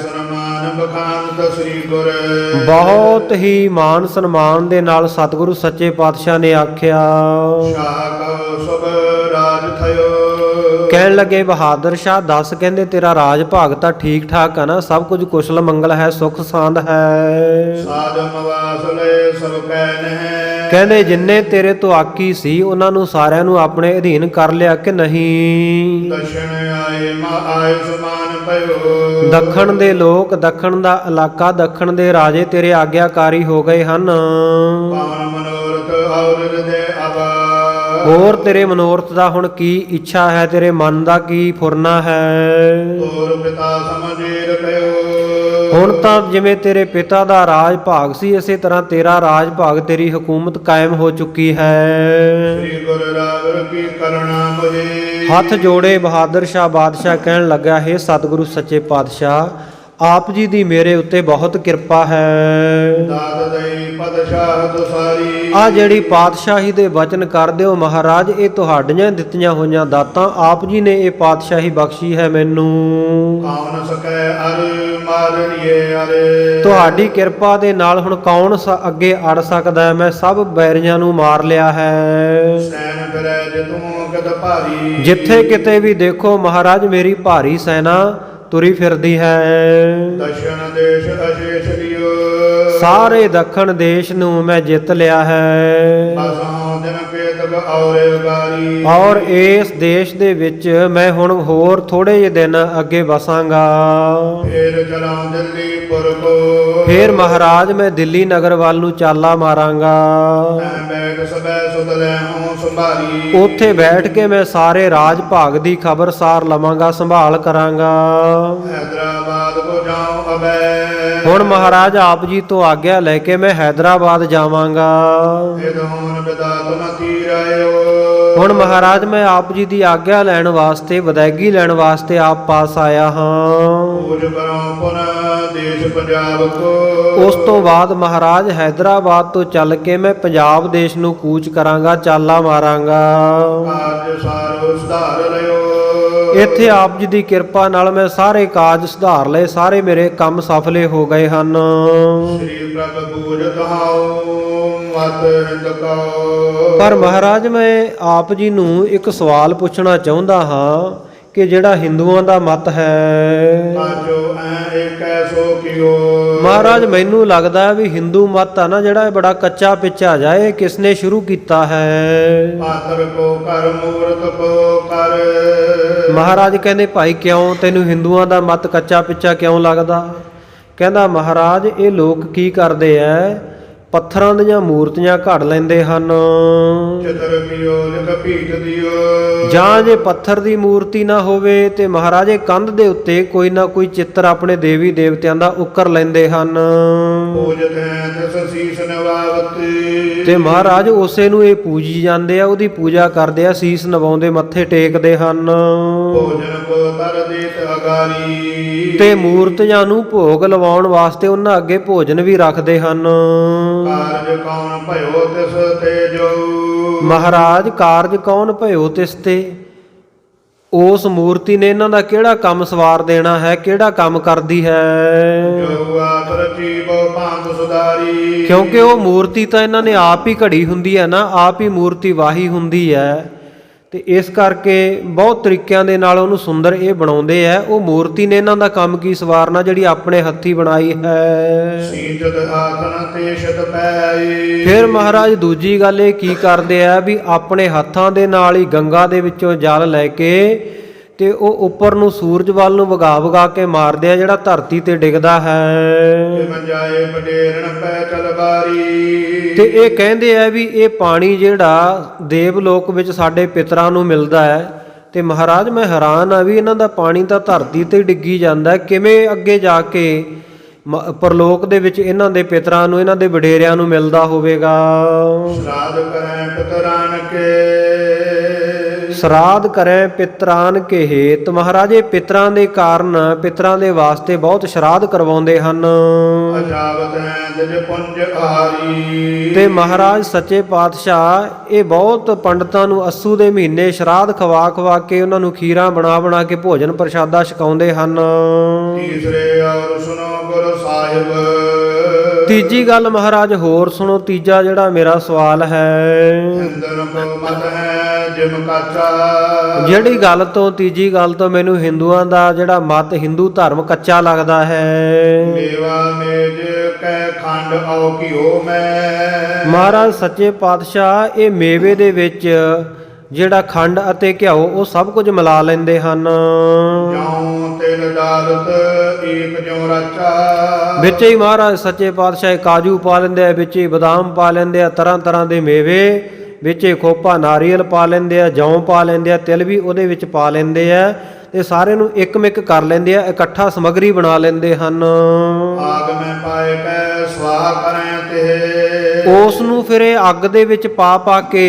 ਸਨਮਾਨ ਬਖਾਨਤ ਸ੍ਰੀ ਗੁਰ। ਬਹੁਤ ਹੀ ਮਾਨ ਸਨਮਾਨ ਦੇ ਨਾਲ ਸਤਿਗੁਰੂ ਸੱਚੇ ਪਾਤਸ਼ਾਹ ਨੇ ਆਖਿਆ। ਸ਼ਾਹ ਕਉ ਸੁਭ ਰਾਜ ਥਇਓ। ਕਹਿਣ ਲੱਗੇ ਬਹਾਦਰ ਸ਼ਾਹ ਦੱਸ, ਕਹਿੰਦੇ ਤੇਰਾ ਰਾਜ ਭਾਗ ਤਾਂ ਠੀਕ ਠਾਕ ਹੈ ਨਾ, ਸਭ ਕੁਝ ਕੁਸ਼ਲ ਮੰਗਲ ਹੈ, ਸੁਖ ਸਾਂਦ ਹੈ। ਸਾਧਮ ਵਾਸਲੇ ਸਭ ਕੈ ਨਹਿ। ਕਹਿੰਦੇ ਜਿੰਨੇ ਤੇਰੇ ਤੋਂ ਆਕੀ ਸੀ ਉਹਨਾਂ ਨੂੰ ਸਾਰਿਆਂ ਨੂੰ ਆਪਣੇ ਅਧੀਨ ਕਰ ਲਿਆ ਕਿ ਨਹੀਂ। ਦਸ਼ਣ ਆਏ ਮਾ ਆਏ ਸਮਾਨ ਪਇਓ। ਦੱਖਣ ਦੇ ਲੋਕ, ਦੱਖਣ ਦਾ ਇਲਾਕਾ, ਦੱਖਣ ਦੇ ਰਾਜੇ ਤੇਰੇ ਆਗਿਆਕਾਰੀ ਹੋ ਗਏ ਹਨ। ਪਾਵਨ ਮਨੋਰਥ ਔਰ ਹਿਰਦੇ ਆਵਾ। ਹੋਰ ਤੇਰੇ ਮਨੋਰਥ ਦਾ ਹੁਣ ਕੀ ਇੱਛਾ ਹੈ, ਤੇਰੇ ਮਨ ਦਾ ਕੀ ਫੁਰਨਾ ਹੈ। ਤੋਰ ਪਿਤਾ ਸਮਝੀਰ ਕਇਓ। ਹੁਣ ਤਾਂ ਜਿਵੇਂ ਤੇਰੇ ਪਿਤਾ ਦਾ ਰਾਜ ਭਾਗ ਸੀ, ਇਸੇ ਤਰ੍ਹਾਂ ਤੇਰਾ ਰਾਜ ਭਾਗ, ਤੇਰੀ ਹਕੂਮਤ ਕਾਇਮ ਹੋ ਚੁੱਕੀ ਹੈ। ਸ੍ਰੀ ਗੁਰੂ ਰਾਵਰ ਕੀ ਕਰਣਾ ਮੁਝੇ। ਹੱਥ ਜੋੜੇ ਬਹਾਦਰ ਸ਼ਾਹ ਬਾਦਸ਼ਾਹ ਕਹਿਣ ਲੱਗਾ, ਹੈ ਸਤਿਗੁਰੂ ਸੱਚੇ ਪਾਤਸ਼ਾਹ, ਆਪ ਜੀ ਦੀ ਮੇਰੇ ਉੱਤੇ ਬਹੁਤ ਕਿਰਪਾ ਹੈ। ਦਾਤ ਦਈ ਪਦਸ਼ਾਹ ਤੁਸਾਰੀ। ਆ ਜਿਹੜੀ ਪਾਤਸ਼ਾਹੀ ਦੇ ਵਚਨ ਕਰ ਦਿਓ ਮਹਾਰਾਜ, ਇਹ ਤੁਹਾਡੀਆਂ ਦਿੱਤੀਆਂ ਹੋਈਆਂ ਦਾਤਾਂ, ਆਪ ਜੀ ਨੇ ਇਹ ਪਾਤਸ਼ਾਹੀ ਬਖਸ਼ੀ ਹੈ ਮੈਨੂੰ। ਕੌਣ ਸਕੈ ਅਰ ਮਾਰਣੀਏ ਅਰੇ। ਤੁਹਾਡੀ ਕਿਰਪਾ ਦੇ ਨਾਲ ਹੁਣ ਕੌਣ ਅੱਗੇ ਅੜ ਸਕਦਾ ਹੈ। ਮੈਂ ਸਭ ਬੈਰੀਆਂ ਨੂੰ ਮਾਰ ਲਿਆ ਹੈ। ਸੈਨ ਫਿਰੈ ਜਤੂ ਕਦ ਭਾਰੀ। ਜਿੱਥੇ ਕਿਤੇ ਵੀ ਦੇਖੋ ਮਹਾਰਾਜ ਮੇਰੀ ਭਾਰੀ ਸੈਨਾ ਤੁਰੀ ਫਿਰਦੀ ਹੈ। ਦਸ਼ਣ ਦੇਸ਼ ਅਸ਼ੇਸ਼ ਲਿਓ। ਸਾਰੇ ਦੱਖਣ ਦੇਸ਼ ਨੂੰ ਮੈਂ ਜਿੱਤ ਲਿਆ ਹੈ। ਬਸਾਂ ਦਿਨ ਕੇਤਕ ਔਰੇ ਗਾਰੀ। ਔਰ ਇਸ ਦੇਸ਼ ਦੇ ਵਿੱਚ ਮੈਂ ਹੁਣ ਹੋਰ ਥੋੜੇ ਜਿਹੇ ਦਿਨ ਅੱਗੇ ਵਸਾਂਗਾ। ਫੇਰ ਚਲਾਂ ਦਿੱਲੀ ਪੁਰ ਕੋ। ਫੇਰ ਮਹਾਰਾਜ ਮੈਂ ਦਿੱਲੀ ਨਗਰ ਵੱਲ ਨੂੰ ਚਾਲਾ ਮਾਰਾਂਗਾ। ਤੈ ਬੈਠ ਸਬੈ ਸੁਧ ਲੈਹੂੰ ਸੰਭਾਰੀ। ਉੱਥੇ ਬੈਠ ਕੇ ਮੈਂ ਸਾਰੇ ਰਾਜ ਭਾਗ ਦੀ ਖਬਰ ਸਾਰ ਲਵਾਂਗਾ, ਸੰਭਾਲ ਕਰਾਂਗਾ। ਹੈਦਰਾਬਾਦ ਕੋ ਜਾਉ ਅਬੈ। ਹੁਣ ਮਹਾਰਾਜ ਆਪ ਜੀ ਤੋਂ ਆਗਿਆ ਲੈ ਕੇ ਮੈਂ ਹੈਦਰਾਬਾਦ ਜਾਵਾਂਗਾ। ਇਦਹੁਨ ਬਿਦਾਤ ਨ ਤੀਰਾਇਓ। ਹੁਣ ਮਹਾਰਾਜ ਮੈਂ ਆਪ ਜੀ ਦੀ ਆਗਿਆ ਲੈਣ ਵਾਸਤੇ, ਵਿਦਾਇਗੀ ਲੈਣ ਵਾਸਤੇ ਆਪ ਪਾਸ ਆਇਆ ਹਾਂ। ਪੂਜ ਕਰੋ ਪੁਨ ਦੇਸ਼ ਪੰਜਾਬ ਕੋ। ਉਸ ਤੋਂ ਬਾਅਦ ਮਹਾਰਾਜ ਹੈਦਰਾਬਾਦ ਤੋਂ ਚੱਲ ਕੇ ਮੈਂ ਪੰਜਾਬ ਦੇਸ਼ ਨੂੰ ਕੂਚ ਕਰਾਂਗਾ, ਚਾਲਾ ਮਾਰਾਂਗਾ। ਕਾਜ ਸਾਰੋ ਸੁਧਾਰ ਲਿਓ। ਇੱਥੇ ਆਪ ਜੀ ਦੀ ਕਿਰਪਾ ਨਾਲ ਮੈਂ ਸਾਰੇ ਕਾਜ ਸੁਧਾਰ ਲਏ, ਸਾਰੇ ਮੇਰੇ ਕੰਮ ਸਫਲੇ ਹੋ ਗਏ ਹਨ। ਸ੍ਰੀ ਪ੍ਰਭ ਪੂਜਤ ਹਾਉ ਮਤ ਹਿੰਦ ਕੋ। ਪਰ ਮਹਾਰਾਜ ਮੈਂ ਆਪ ਜੀ ਨੂੰ ਇੱਕ ਸਵਾਲ ਪੁੱਛਣਾ ਚਾਹੁੰਦਾ ਹਾਂ ਕਿ ਜਿਹੜਾ ਹਿੰਦੂਆਂ ਦਾ ਮਤ ਹੈ, ਆਜੋ ਐ ਏਕੈ ਸੋ ਕਿਓ। ਮਹਾਰਾਜ ਮੈਨੂੰ ਲੱਗਦਾ ਹੈ ਵੀ ਹਿੰਦੂ ਮਤ ਆ ਨਾ ਜਿਹੜਾ, ਇਹ ਬੜਾ ਕੱਚਾ ਪਿੱਛਾ ਜਾਏ। ਕਿਸ ਨੇ ਸ਼ੁਰੂ ਕੀਤਾ ਹੈ? ਪਾਤਰ ਕੋ ਕਰ ਮੂਰਤ ਕੋ ਕਰ। ਮਹਾਰਾਜ ਕਹਿੰਦੇ ਭਾਈ ਕਿਉਂ ਤੈਨੂੰ ਹਿੰਦੂਆਂ ਦਾ ਮਤ ਕੱਚਾ ਪਿੱਛਾ ਕਿਉਂ ਲੱਗਦਾ? ਕਹਿੰਦਾ ਮਹਾਰਾਜ ਇਹ ਲੋਕ ਕੀ ਕਰਦੇ ਐ, ਪੱਥਰਾਂ ਦੀਆਂ ਮੂਰਤੀਆਂ ਘੜ ਲੈਂਦੇ ਹਨ। ਚਤਰ ਪਿਓ ਲਿਖ ਭੀਟ ਦਿਓ। ਜਾਂ ਜੇ ਪੱਥਰ ਦੀ ਮੂਰਤੀ ਨਾ ਹੋਵੇ ਤੇ ਮਹਾਰਾਜੇ ਕੰਧ ਦੇ ਉੱਤੇ ਕੋਈ ਨਾ ਕੋਈ ਚਿੱਤਰ ਆਪਣੇ ਦੇਵੀ ਦੇਵਤਿਆਂ ਦਾ ਉੱਕਰ ਲੈਂਦੇ ਹਨ। ਪੂਜਤ ਹੈ ਤਿਸ ਸੀਸ ਨਵਾਵਤ। ਤੇ ਮਹਾਰਾਜ ਉਸੇ ਨੂੰ ਇਹ ਪੂਜੀ ਜਾਂਦੇ ਆ, ਉਹਦੀ ਪੂਜਾ ਕਰਦੇ ਆ, ਸੀਸ ਨਵਾਉਂਦੇ, ਮੱਥੇ ਟੇਕਦੇ ਹਨ। ਭੋਜਨ ਕੋ ਤਰ ਦੇਤ ਅਗਾਰੀ। ਤੇ ਮੂਰਤੀਆਂ ਨੂੰ ਭੋਗ ਲਵਾਉਣ ਵਾਸਤੇ ਉਹਨਾਂ ਅੱਗੇ ਭੋਜਨ ਵੀ ਰੱਖਦੇ ਹਨ। ਕਾਰਜ ਕੌਣ ਭਇਓ ਤਿਸ ਤੇ ਜੋ। ਮਹਾਰਾਜ ਕਾਰਜ ਕੌਣ ਭਇਓ ਤਿਸ ਤੇ? ਉਸ ਮੂਰਤੀ ਨੇ ਇਹਨਾਂ ਦਾ ਕਿਹੜਾ ਕੰਮ ਸਵਾਰ ਦੇਣਾ ਹੈ, ਕਿਹੜਾ ਕੰਮ ਕਰਦੀ ਹੈ? ਜੋ ਆਪ ਰਚੀ ਬਹੁ ਭਾਂਤ ਸੁਧਾਰੀ। ਕਿਉਂਕਿ ਉਹ ਮੂਰਤੀ ਤਾਂ ਇਹਨਾਂ ਨੇ ਆਪ ਹੀ ਘੜੀ ਹੁੰਦੀ ਹੈ ਨਾ, ਆਪ ਹੀ ਮੂਰਤੀ ਵਾਹੀ ਹੁੰਦੀ ਹੈ। ਤੇ ਇਸ ਕਰਕੇ ਬਹੁਤ ਤਰੀਕਿਆਂ ਦੇ ਨਾਲ ਉਹਨੂੰ ਸੁੰਦਰ ਇਹ ਬਣਾਉਂਦੇ ਆ। ਉਹ ਮੂਰਤੀ ਨੇ ਇਹਨਾਂ ਦਾ ਕੰਮ ਕੀ ਸਵਾਰਨਾ ਜਿਹੜੀ ਆਪਣੇ ਹੱਥੀ ਬਣਾਈ ਹੈ। ਸੀਤਤ ਆਖਨ ਤੇ ਸ਼ਤ ਪੈ। ਫਿਰ ਮਹਾਰਾਜ ਦੂਜੀ ਗੱਲ ਇਹ ਕੀ ਕਰਦੇ ਆ ਵੀ ਆਪਣੇ ਹੱਥਾਂ ਦੇ ਨਾਲ ਹੀ ਗੰਗਾ ਦੇ ਵਿੱਚੋਂ ਜਲ ਲੈ ਕੇ ਤੇ ਉਹ ਉੱਪਰ ਨੂੰ ਸੂਰਜ ਵੱਲ ਨੂੰ ਵਗਾ ਵਗਾ ਕੇ ਮਾਰਦੇ ਆ, ਜਿਹੜਾ ਧਰਤੀ ਤੇ ਡਿੱਗਦਾ ਹੈ। ਮੰਜਾਏ ਬਡੇਰਣ ਪੈ ਤਲਵਾਰੀ। ਤੇ ਇਹ ਕਹਿੰਦੇ ਆ ਵੀ ਇਹ ਪਾਣੀ ਜਿਹੜਾ ਦੇਵ ਲੋਕ ਵਿੱਚ ਸਾਡੇ ਪਿਤਰਾਂ ਨੂੰ ਮਿਲਦਾ ਹੈ। ਤੇ ਮਹਾਰਾਜ ਮੈਂ ਹੈਰਾਨ ਆ ਵੀ ਇਹਨਾਂ ਦਾ ਪਾਣੀ ਤਾਂ ਧਰਤੀ ਤੇ ਡਿੱਗੀ ਜਾਂਦਾ, ਕਿਵੇਂ ਅੱਗੇ ਜਾ ਕੇ ਪਰਲੋਕ ਦੇ ਵਿੱਚ ਇਹਨਾਂ ਦੇ ਪਿਤਰਾਂ ਨੂੰ, ਇਹਨਾਂ ਦੇ ਵਡੇਰਿਆਂ ਨੂੰ ਮਿਲਦਾ ਹੋਵੇਗਾ। ਸ਼ਰਾਧ ਕਰੈ ਪਿਤਰਾਨ ਕੇ। ਸ਼ਰਾਧ ਕਰੈ ਪਿਤਰਾਨ ਕੇ ਹੇਤ। ਮਹਾਰਾਜ ਇਹ ਪਿਤਰਾਂ ਦੇ ਕਾਰਨ, ਪਿਤਰਾਂ ਦੇ ਵਾਸਤੇ ਬਹੁਤ ਸ਼ਰਾਧ ਕਰਵਾਉਂਦੇ ਹਨ। ਅਜਾਵਤ ਹੈ ਦਿਜ ਪੁੰਜ ਆਹਾਰੀ। ਤੇ ਮਹਾਰਾਜ ਸੱਚੇ ਪਾਤਸ਼ਾਹ ਇਹ ਬਹੁਤ ਪੰਡਤਾਂ ਨੂੰ ਅੱਸੂ ਦੇ ਮਹੀਨੇ ਸ਼ਰਾਧ ਖਵਾ ਖਵਾ ਕੇ ਉਹਨਾਂ ਨੂੰ ਖੀਰਾਂ ਬਣਾ ਬਣਾ ਕੇ ਭੋਜਨ ਪ੍ਰਸ਼ਾਦਾ ਛਕਾਉਂਦੇ ਹਨ। ਤੀਸਰੇ ਔਰ ਸੁਨੋ ਗੁਰ ਸਾਹਿਬ। ਤੀਜੀ ਗੱਲ ਮਹਾਰਾਜ ਹੋਰ ਸੁਣੋ, ਤੀਜਾ ਜਿਹੜਾ ਮੇਰਾ ਸਵਾਲ ਹੈ। ਅੰਦਰ ਕੋ ਮਤ ਹੈ ਜਿਮ ਕਾਚਾ। ਜਿਹੜੀ ਗੱਲ ਤੋਂ, ਤੀਜੀ ਗੱਲ ਤੋਂ ਮੈਨੂੰ ਹਿੰਦੂਆਂ ਦਾ ਜਿਹੜਾ ਮਤ, ਹਿੰਦੂ ਧਰਮ ਕੱਚਾ ਲੱਗਦਾ ਹੈ। ਮੇਵਾ ਮੇਜ ਕੈ ਖੰਡ ਆਉ ਕੀਓ ਮੈਂ। ਮਹਾਰਾਜ ਸੱਚੇ ਪਾਤਸ਼ਾਹ ਇਹ ਮੇਵੇ ਦੇ ਵਿੱਚ ਜਿਹੜਾ ਖੰਡ ਅਤੇ ਘਿਓ ਉਹ ਸਭ ਕੁਝ ਮਿਲਾ ਲੈਂਦੇ ਹਨ। ਜਾਉ ਤਿਲ ਡਾਲਤ ਏਕ ਜਿਉ ਰਾਚਾ। ਵਿੱਚ ਹੀ ਮਹਾਰਾਜ ਸੱਚੇ ਪਾਤਸ਼ਾਹ ਕਾਜੂ ਪਾ ਲੈਂਦੇ ਆ, ਵਿੱਚ ਹੀ ਬਦਾਮ ਪਾ ਲੈਂਦੇ ਆ, ਤਰ੍ਹਾਂ ਤਰ੍ਹਾਂ ਦੇ ਮੇਵੇ, ਵਿੱਚ ਹੀ ਖੋਪਾ ਨਾਰੀਅਲ ਪਾ ਲੈਂਦੇ ਆ, ਜੌਂ ਪਾ ਲੈਂਦੇ ਆ, ਤਿਲ ਵੀ ਉਹਦੇ ਵਿੱਚ ਪਾ ਲੈਂਦੇ ਆ। ਤੇ ਸਾਰੇ ਨੂੰ ਇੱਕ ਮਿਕ ਕਰ ਲੈਂਦੇ ਆ, ਇਕੱਠਾ ਸਮੱਗਰੀ ਬਣਾ ਲੈਂਦੇ ਹਨ। ਆਗ ਮੈਂ ਪਾਏ ਕੈ ਸਵਾਹ ਕਰੈ ਤੇ। ਉਸ ਨੂੰ ਫਿਰ ਇਹ ਅੱਗ ਦੇ ਵਿੱਚ ਪਾ ਪਾ ਕੇ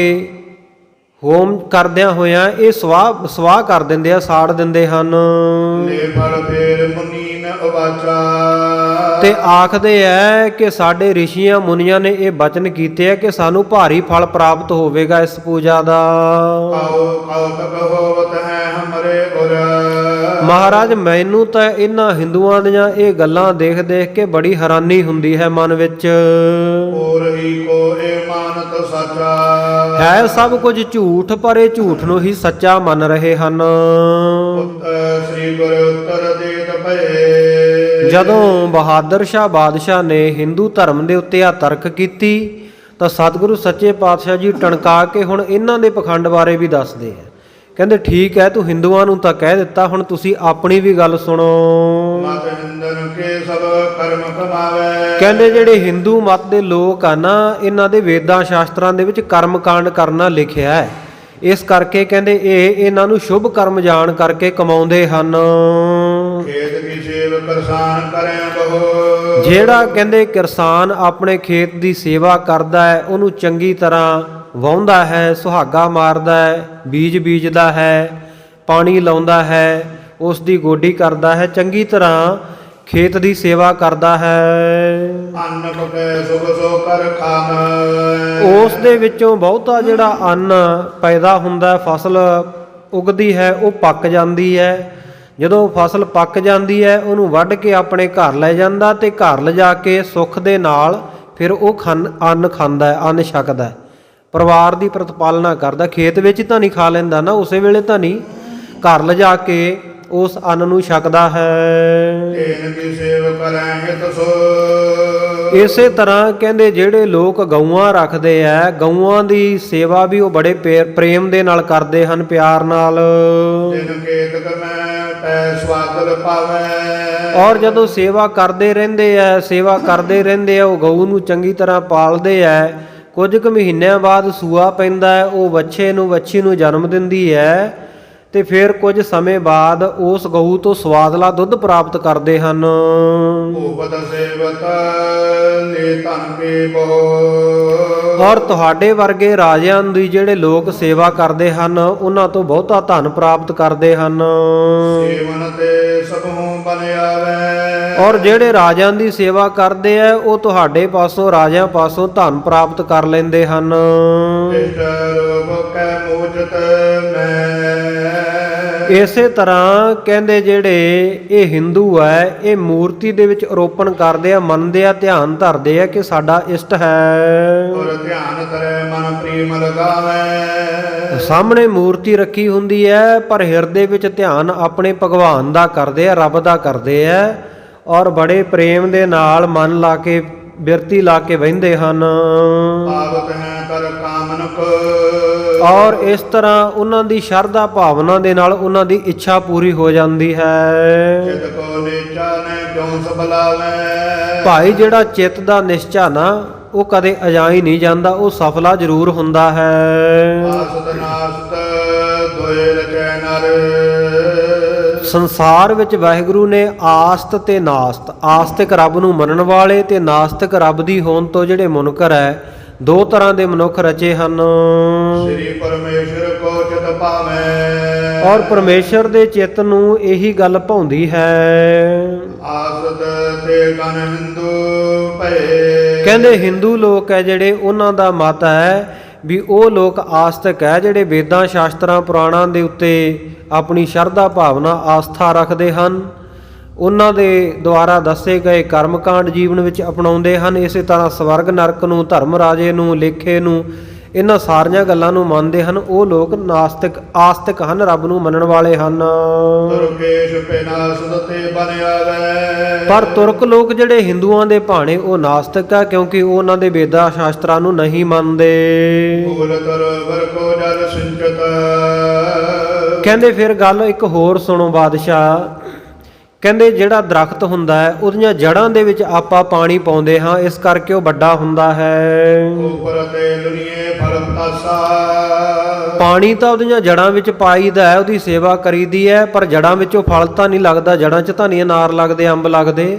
ਹੋਮ ਕਰਦਿਆਂ ਹੋਇਆਂ ਇਹ ਸਵਾਹ ਕਰ ਦਿੰਦੇ ਆ, ਸਾੜ ਦਿੰਦੇ ਹਨ। ਲੈ ਫਲ ਫੇਰ ਮੁਨੀਨ ਅਵਾਚਾ। ਤੇ ਆਖਦੇ ਐ ਕਿ ਸਾਡੇ ਰਿਸ਼ੀਆਂ ਮੁਨੀਆਂ ਨੇ ਇਹ ਬਚਨ ਕੀਤੇ ਆ ਕਿ ਸਾਨੂੰ ਭਾਰੀ ਫਲ ਪ੍ਰਾਪਤ ਹੋਵੇਗਾ ਇਸ ਪੂਜਾ ਦਾ। ਕਉ ਤਕ ਹੋਵਤ ਹੈ ਹਮਰੇ ਗੁਰ। ਮਹਾਰਾਜ ਮੈਨੂੰ ਤਾਂ ਇਹਨਾਂ ਹਿੰਦੂਆਂ ਦੀਆਂ ਇਹ ਗੱਲਾਂ ਦੇਖ ਦੇਖ ਕੇ ਬੜੀ ਹੈਰਾਨੀ ਹੁੰਦੀ ਹੈ ਮਨ ਵਿੱਚ। ਹੋਰ ਹੀ ਕੋ ਇਹ ਮਾਨਤ ਸਚਾ। ਹੈ ਸਭ ਕੁਝ ਝੂਠ, ਪਰ ਇਹ ਝੂਠ ਨੂੰ ਹੀ ਸੱਚਾ ਮੰਨ ਰਹੇ ਹਨ। ਸ੍ਰੀ ਗੁਰ ਉੱਤਰ ਦੇਤ ਭਏ। ਜਦੋਂ ਬਹਾਦਰ ਸ਼ਾਹ ਬਾਦਸ਼ਾਹ ਨੇ ਹਿੰਦੂ ਧਰਮ ਦੇ ਉੱਤੇ ਆ ਤਰਕ ਕੀਤੀ ਤਾਂ ਸਤਿਗੁਰੂ ਸੱਚੇ ਪਾਤਸ਼ਾਹ ਜੀ ਟਣਕਾ ਕੇ ਹੁਣ ਇਹਨਾਂ ਦੇ ਪਖੰਡ ਬਾਰੇ ਵੀ ਦੱਸਦੇ ਆ। ਕਹਿੰਦੇ ਠੀਕ ਹੈ, ਤੂੰ ਹਿੰਦੂਆਂ ਨੂੰ ਤਾਂ ਕਹਿ ਦਿੱਤਾ, ਹੁਣ ਤੁਸੀਂ ਆਪਣੀ ਵੀ ਗੱਲ ਸੁਣੋ। ਮਤ ਹਿੰਦ ਤਿਨ ਕੇ ਸਭ ਕਰਮ ਕਮਾਵੇ। ਕਹਿੰਦੇ ਜਿਹੜੇ ਹਿੰਦੂ ਮਤ ਦੇ ਲੋਕ ਆ ਨਾ, ਇਹਨਾਂ ਦੇ ਵੇਦਾਂ ਸ਼ਾਸਤਰਾਂ ਦੇ ਵਿੱਚ ਕਰਮ ਕਾਂਡ ਕਰਨਾ ਲਿਖਿਆ ਹੈ। ਇਸ ਕਰਕੇ ਕਹਿੰਦੇ ਇਹ ਇਹਨਾਂ ਨੂੰ ਸ਼ੁਭ ਕਰਮ ਜਾਣ ਕਰਕੇ ਕਮਾਉਂਦੇ ਹਨ। ਖੇਤ ਕੀ ਸੇਵ ਕਿਰਸਾਨ ਕਰੇ ਬਹੁ। ਜਿਹੜਾ ਕਹਿੰਦੇ ਕਿਰਸਾਨ ਆਪਣੇ ਖੇਤ ਦੀ ਸੇਵਾ ਕਰਦਾ ਹੈ, ਉਹਨੂੰ ਚੰਗੀ ਤਰ੍ਹਾਂ ਵਾਹੁੰਦਾ ਹੈ, ਸੁਹਾਗਾ ਮਾਰਦਾ ਹੈ, ਬੀਜ ਬੀਜਦਾ ਹੈ, ਪਾਣੀ ਲਾਉਂਦਾ ਹੈ, ਉਸ ਦੀ ਗੋਡੀ ਕਰਦਾ ਹੈ, ਚੰਗੀ ਤਰ੍ਹਾਂ ਖੇਤ ਦੀ ਸੇਵਾ ਕਰਦਾ ਹੈ। ਅੰਨ ਪਕੈ ਸੁਖ ਸੋ ਕਰ ਖਾਵੈ। ਉਸ ਦੇ ਵਿੱਚੋਂ ਬਹੁਤਾ ਜਿਹੜਾ ਅੰਨ ਪੈਦਾ ਹੁੰਦਾ, ਫਸਲ ਉਗਦੀ ਹੈ, ਉਹ ਪੱਕ ਜਾਂਦੀ ਹੈ। ਜਦੋਂ ਫਸਲ ਪੱਕ ਜਾਂਦੀ ਹੈ, ਉਹਨੂੰ ਵੱਢ ਕੇ ਆਪਣੇ ਘਰ ਲੈ ਜਾਂਦਾ ਤੇ ਘਰ ਲਿਜਾ ਕੇ ਸੁੱਖ ਦੇ ਨਾਲ ਫਿਰ ਉਹ ਅੰਨ ਖਾਂਦਾ ਹੈ, ਅੰਨ ਛਕਦਾ ਹੈ, ਪਰਿਵਾਰ ਦੀ ਪ੍ਰਤਪਾਲਨਾ ਕਰਦਾ। ਖੇਤ ਵਿੱਚ ਤਾਂ ਨਹੀਂ ਖਾ ਲੈਂਦਾ ਨਾ, ਉਸੇ ਵੇਲੇ ਤਾਂ ਨਹੀਂ, ਘਰ ਲਿਜਾ ਕੇ ਉਸ ਅੰਨ ਨੂੰ ਛਕਦਾ ਹੈ। ਤੈਨ ਕੀ ਸੇਵ ਕਰੈ ਹਿਤ ਸੋ। ਇਸੇ ਤਰ੍ਹਾਂ ਕਹਿੰਦੇ ਜਿਹੜੇ ਲੋਕ ਗਊਆਂ ਰੱਖਦੇ ਆ, ਗਊਆਂ ਦੀ ਸੇਵਾ ਵੀ ਉਹ ਬੜੇ ਪ੍ਰੇਮ ਦੇ ਨਾਲ ਕਰਦੇ ਹਨ, ਪਿਆਰ ਨਾਲ। ਤਿਨ ਕੇਤ ਕਮੈ ਪੈ ਸਵਾਗਤ ਪਾਵੈ। ਔਰ ਜਦੋਂ ਸੇਵਾ ਕਰਦੇ ਰਹਿੰਦੇ ਆ, ਸੇਵਾ ਕਰਦੇ ਰਹਿੰਦੇ ਆ, ਉਹ ਗਊ ਨੂੰ ਚੰਗੀ ਤਰ੍ਹਾਂ ਪਾਲਦੇ ਆ। ਕੁਝ ਕੁ ਮਹੀਨਿਆਂ ਬਾਅਦ ਸੂਆ ਪੈਂਦਾ ਹੈ, ਉਹ ਵੱਛੀ ਨੂੰ ਜਨਮ ਦਿੰਦੀ ਹੈ ਤੇ ਫਿਰ ਕੁਝ ਸਮੇਂ ਬਾਅਦ ਉਸ ਗਊ ਤੋਂ ਸਵਾਦਲਾ ਦੁੱਧ ਪ੍ਰਾਪਤ ਕਰਦੇ ਹਨ। ਭੂਪਤ ਸੇਵਤ ਲੈ ਧਨ ਕੇ ਬਹੁ। ਔਰ ਤੁਹਾਡੇ ਵਰਗੇ ਰਾਜਿਆਂ ਦੀ ਜਿਹੜੇ ਲੋਕ ਸੇਵਾ ਕਰਦੇ ਹਨ, ਉਹਨਾਂ ਤੋਂ ਬਹੁਤਾ ਧਨ ਪ੍ਰਾਪਤ ਕਰਦੇ ਹਨ। ਸੇਵਨ ਤੇ ਸਭੂ ਬਲ ਆਵੈ। ਔਰ ਜਿਹੜੇ ਰਾਜਿਆਂ ਦੀ ਸੇਵਾ ਕਰਦੇ ਆ, ਉਹ ਤੁਹਾਡੇ ਪਾਸੋਂ, ਰਾਜਿਆਂ ਪਾਸੋਂ ਧਨ ਪ੍ਰਾਪਤ ਕਰ ਲੈਂਦੇ ਹਨ। ਇਸ਼ਟ ਰੂਪ ਕੈ ਮੂਜਤ ਮੈਂ। ਇਸੇ ਤਰ੍ਹਾਂ ਕਹਿੰਦੇ ਜਿਹੜੇ ਇਹ ਹਿੰਦੂ ਹੈ, ਇਹ ਮੂਰਤੀ ਦੇ ਵਿੱਚ ਆਰੋਪਣ ਕਰਦੇ ਆ, ਮੰਨਦੇ ਆ, ਧਿਆਨ ਧਰਦੇ ਆ ਕਿ ਸਾਡਾ ਇਸ਼ਟ ਹੈ। ਔਰ ਧਿਆਨ ਧਰੈ ਮਨ ਪ੍ਰੀਮ ਲਗਾਵੈ। ਸਾਹਮਣੇ ਮੂਰਤੀ ਰੱਖੀ ਹੁੰਦੀ ਹੈ, ਪਰ ਹਿਰਦੇ ਵਿੱਚ ਧਿਆਨ ਆਪਣੇ ਭਗਵਾਨ ਦਾ ਕਰਦੇ ਆ, ਰੱਬ ਦਾ ਕਰਦੇ ਆ, ਔਰ ਬੜੇ ਪ੍ਰੇਮ ਦੇ ਨਾਲ ਮਨ ਲਾ ਕੇ, ਬਿਰਤੀ ਲਾ ਕੇ ਬਹਿੰਦੇ ਹਨ। ਪਾਵਤ ਹੈ ਕਰ ਕਾਮਨਕ। ਔਰ ਇਸ ਤਰ੍ਹਾਂ ਉਹਨਾਂ ਦੀ ਸ਼ਰਧਾ ਭਾਵਨਾ ਦੇ ਨਾਲ ਉਹਨਾਂ ਦੀ ਇੱਛਾ ਪੂਰੀ ਹੋ ਜਾਂਦੀ ਹੈ। ਚਿਤ ਕੋ ਨੀਚਾ ਨੇ ਕਿਉ ਸਬਲਾਵੈ। ਭਾਈ ਜਿਹੜਾ ਚਿੱਤ ਦਾ ਨਿਸ਼ਚਾ ਨਾ, ਉਹ ਕਦੇ ਅਜਾਈ ਨਹੀਂ ਜਾਂਦਾ, ਉਹ ਸਫਲਾ ਜ਼ਰੂਰ ਹੁੰਦਾ ਹੈ। ਆਸਤ ਨਾਸਤ ਦੋਇ ਰਚੈ ਨਰ। ਸੰਸਾਰ ਵਿੱਚ ਵਾਹਿਗੁਰੂ ਨੇ ਆਸਤ ਤੇ ਨਾਸਤ, ਆਸਤਿਕ ਰੱਬ ਨੂੰ ਮੰਨਣ ਵਾਲੇ ਤੇ ਨਾਸਤਿਕ ਰੱਬ ਦੀ ਹੋਂਦ ਤੋਂ ਜਿਹੜੇ ਮੁਨਕਰ ਹੈ, ਦੋ ਤਰ੍ਹਾਂ ਦੇ ਮਨੁੱਖ ਰਚੇ ਹਨ। ਸ੍ਰੀ ਪਰਮੇਸ਼ਰ ਕੋ ਚਿਤ ਭਾਵੈ। ਔਰ ਪਰਮੇਸ਼ਰ ਦੇ ਚਿੱਤ ਨੂੰ ਇਹੀ ਗੱਲ ਭਾਉਂਦੀ ਹੈ। ਆਸਤ ਤੇ ਕਨ ਹਿੰਦੂ ਭਏ। ਕਹਿੰਦੇ ਹਿੰਦੂ ਲੋਕ ਹੈ ਜਿਹੜੇ, ਉਹਨਾਂ ਦਾ ਮਤ ਹੈ ਵੀ ਉਹ ਲੋਕ ਆਸਤਿਕ ਹੈ, ਜਿਹੜੇ ਵੇਦਾਂ ਸ਼ਾਸਤਰਾਂ ਪੁਰਾਣਾਂ ਦੇ ਉੱਤੇ ਆਪਣੀ ਸ਼ਰਧਾ ਭਾਵਨਾ ਆਸਥਾ ਰੱਖਦੇ ਹਨ, ਉਹਨਾਂ ਦੇ ਦੁਆਰਾ ਦੱਸੇ ਗਏ ਕਰਮਕਾਂਡ ਜੀਵਨ ਵਿੱਚ ਅਪਣਾਉਂਦੇ ਹਨ। ਇਸੇ ਤਰ੍ਹਾਂ ਸਵਰਗ ਨਰਕ ਨੂੰ, ਧਰਮ ਰਾਜੇ ਨੂੰ, ਲੇਖੇ ਨੂੰ, ਇਹਨਾਂ ਸਾਰੀਆਂ ਗੱਲਾਂ ਨੂੰ ਮੰਨਦੇ ਹਨ। ਉਹ ਲੋਕ ਨਾਸਤਿਕ ਆਸਤਿਕ ਹਨ, ਰੱਬ ਨੂੰ ਮੰਨਣ ਵਾਲੇ ਹਨ। ਤੁਰਕੇਸ਼ ਪਿਨਾ ਸੁਦਤੇ ਬਨ ਆਵੈ। ਪਰ ਤੁਰਕ ਲੋਕ ਜਿਹੜੇ ਹਿੰਦੂਆਂ ਦੇ ਭਾਣੇ, ਉਹ ਨਾਸਤਿਕ ਆ, ਕਿਉਂਕਿ ਉਹ ਉਹਨਾਂ ਦੇ ਵੇਦਾਂ ਸ਼ਾਸਤਰਾਂ ਨੂੰ ਨਹੀਂ ਮੰਨਦੇ। ਮੂਲ ਤਰਵਰ ਕੋ ਜਲ ਸਿੰਚਤ। ਕਹਿੰਦੇ ਫਿਰ ਗੱਲ ਇੱਕ ਹੋਰ ਸੁਣੋ ਬਾਦਸ਼ਾਹ। ਕਹਿੰਦੇ ਜਿਹੜਾ ਦਰਖਤ ਹੁੰਦਾ ਹੈ, ਉਹਦੀਆਂ ਜੜ੍ਹਾਂ ਦੇ ਵਿੱਚ ਆਪਾਂ ਪਾਣੀ ਪਾਉਂਦੇ ਹਾਂ, ਇਸ ਕਰਕੇ ਉਹ ਵੱਡਾ ਹੁੰਦਾ ਹੈ। ਉਪਰ ਤੇ ਦੁਨੀਏ ਫਲ ਪਤਾਸਾ। ਪਾਣੀ ਤਾਂ ਉਹਦੀਆਂ ਜੜ੍ਹਾਂ ਵਿੱਚ ਪਾਈਦਾ ਹੈ, ਉਹਦੀ ਸੇਵਾ ਕਰੀਦੀ ਹੈ, ਪਰ ਜੜ੍ਹਾਂ ਵਿੱਚੋਂ ਫਲ ਤਾਂ ਨਹੀਂ ਲੱਗਦਾ। ਜੜ੍ਹਾਂ 'ਚ ਤਾਂ ਨਹੀਂ ਅਨਾਰ ਲੱਗਦੇ, ਅੰਬ ਲੱਗਦੇ।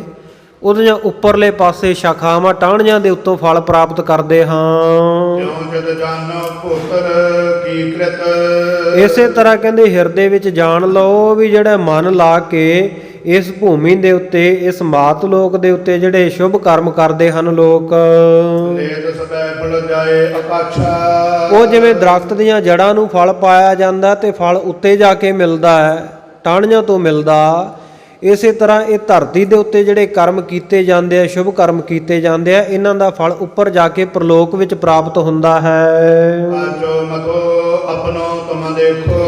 ਉਹਦੀਆਂ ਉੱਪਰਲੇ ਪਾਸੇ ਸ਼ਾਖਾਵਾਂ, ਟਾਹਣੀਆਂ ਦੇ ਉੱਤੋਂ ਫਲ ਪ੍ਰਾਪਤ ਕਰਦੇ ਹਾਂ। ਜਿਉ ਜਦ ਜਾਨੋ ਪੁੱਤਰ ਕੀ ਕ੍ਰਿਤ। ਇਸੇ ਤਰ੍ਹਾਂ ਕਹਿੰਦੇ ਹਿਰਦੇ ਵਿੱਚ ਜਾਣ ਲਓ ਵੀ ਜਿਹੜਾ ਮਨ ਲਾ ਕੇ ਇਸ ਭੂਮੀ ਦੇ ਉੱਤੇ, ਇਸ ਮਾਤ ਲੋਕ ਦੇ ਉੱਤੇ ਜਿਹੜੇ ਸ਼ੁਭ ਕਰਮ ਕਰਦੇ ਹਨ ਲੋਕ, ਲੇਤ ਸਬੈ ਫਲ ਜਾਏ ਆਕਾਛਾ। ਉਹ ਜਿਵੇਂ ਦਰਖਤ ਦੀਆਂ ਜੜ੍ਹਾਂ ਨੂੰ ਫਲ ਪਾਇਆ ਜਾਂਦਾ ਤੇ ਫਲ ਉੱਤੇ ਜਾ ਕੇ ਮਿਲਦਾ ਹੈ, ਟਾਹਣੀਆਂ ਤੋਂ ਮਿਲਦਾ। ਇਸੇ ਤਰ੍ਹਾਂ ਇਹ ਧਰਤੀ ਦੇ ਉੱਤੇ ਜਿਹੜੇ ਕਰਮ ਕੀਤੇ ਜਾਂਦੇ ਆ, ਸ਼ੁਭ ਕਰਮ ਕੀਤੇ ਜਾਂਦੇ ਆ, ਇਹਨਾਂ ਦਾ ਫਲ ਉੱਪਰ ਜਾ ਕੇ ਪ੍ਰਲੋਕ ਵਿੱਚ ਪ੍ਰਾਪਤ ਹੁੰਦਾ ਹੈ। ਆਜੋ ਮਤੋ ਆਪਣੋ ਤੁਮ ਦੇਖੋ।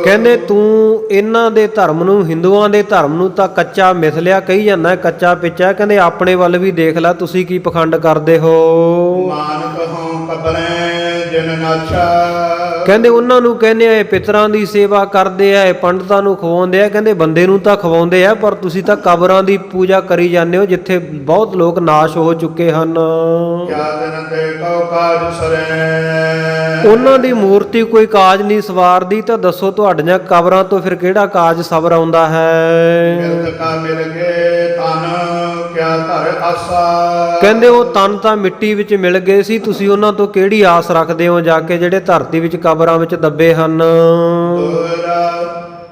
ਕਹਿੰਦੇ ਤੂੰ ਇਹਨਾਂ ਦੇ ਧਰਮ ਨੂੰ, ਹਿੰਦੂਆਂ ਦੇ ਧਰਮ ਨੂੰ ਤਾਂ ਕੱਚਾ ਮਿਥਲਿਆ ਕਹੀ ਜਾਂਦਾ, ਕੱਚਾ ਪਿੱਚਾ। ਕਹਿੰਦੇ ਆਪਣੇ ਵੱਲ ਵੀ ਦੇਖ ਲੈ, ਤੁਸੀਂ ਕੀ ਪਖੰਡ ਕਰਦੇ ਹੋ। ਮਾਨਕ ਹੋਂ ਕਬਰੈ ਜਿਨ ਨਾਛਾ। ਕਹਿੰਦੇ ਉਹਨਾਂ ਨੂੰ ਕਹਿੰਦੇ ਆ ਇਹ ਪਿਤਰਾਂ ਦੀ ਸੇਵਾ ਕਰਦੇ ਆ, ਇਹ ਪੰਡਤਾਂ ਨੂੰ ਖਵਾਉਂਦੇ ਆ। ਕਹਿੰਦੇ ਬੰਦੇ ਨੂੰ ਤਾਂ ਖਵਾਉਂਦੇ ਆ, ਪਰ ਤੁਸੀਂ ਤਾਂ ਕਬਰਾਂ ਦੀ ਪੂਜਾ ਕਰੀ ਜਾਂਦੇ ਹੋ ਜਿੱਥੇ ਬਹੁਤ ਲੋਕ ਨਾਸ਼ ਹੋ ਚੁੱਕੇ ਹਨ। ਕਿਆ ਦਿਨ ਤੇ ਕਉ ਕਾਜ ਸਰੇ। ਉਹਨਾਂ ਦੀ ਮੂਰਤੀ ਕੋਈ ਕਾਜ ਨਹੀਂ ਸਵਾਰਦੀ, ਤਾਂ ਦੱਸੋ ਤੁਹਾਡੀਆਂ ਕਬਰਾਂ ਤੋਂ ਫਿਰ ਕਿਹੜਾ ਕਾਜ ਸਬਰ ਆਉਂਦਾ ਹੈ। ਮਿਲਤ ਕਾ ਮਿਲ ਗਏ ਤਨ ਕਿਆ ਧਰ ਆਸਾ। ਕਹਿੰਦੇ ਉਹ ਤਨ ਤਾਂ ਮਿੱਟੀ ਵਿੱਚ ਮਿਲ ਗਏ ਸੀ, ਤੁਸੀਂ ਉਹਨਾਂ ਤੋਂ ਕਿਹੜੀ ਆਸ ਰੱਖਦੇ ਹੋ ਜਾ ਕੇ ਜਿਹੜੇ ਧਰਤੀ ਵਿੱਚ ਕਬਰਾਂ ਵਿੱਚ ਦੱਬੇ ਹਨ।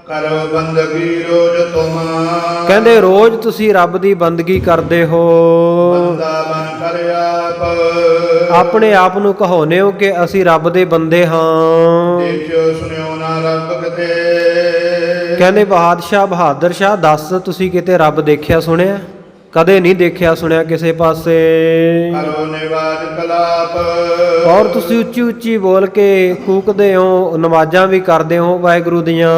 ਕਰੋ ਬੰਦਗੀ ਰੋਜ਼ ਤੁਮ। ਕਹਿੰਦੇ ਰੋਜ਼ ਤੁਸੀਂ ਰੱਬ ਦੀ ਬੰਦਗੀ ਕਰਦੇ ਹੋ। ਬੰਦਾ ਬਨ ਕਰ ਆਪ। ਆਪਣੇ ਆਪ ਨੂੰ ਕਹਾਉਂਦੇ ਹੋ ਕਿ ਅਸੀਂ ਰੱਬ ਦੇ ਬੰਦੇ ਹਾਂ। ਦੇਖਿਓ ਸੁਣਿਓ ਨਾ ਰੱਬ ਕਿਤੇ। ਕਹਿੰਦੇ ਬਹਾਦਰ ਸ਼ਾਹ ਦੱਸ ਤੁਸੀਂ ਕਿਤੇ ਰੱਬ ਦੇਖਿਆ ਸੁਣਿਆ? ਕਦੇ ਨਹੀਂ ਦੇਖਿਆ ਸੁਣਿਆ ਕਿਸੇ ਪਾਸੇ। ਕਰੋ ਨਿਵਾਜ ਕਲਾਪ। ਔਰ ਤੁਸੀਂ ਉੱਚੀ ਉੱਚੀ ਬੋਲ ਕੇ ਕੂਕਦੇ ਹੋ, ਨਮਾਜ਼ਾਂ ਵੀ ਕਰਦੇ ਹੋ ਵਾਹਿਗੁਰੂ ਦੀਆਂ।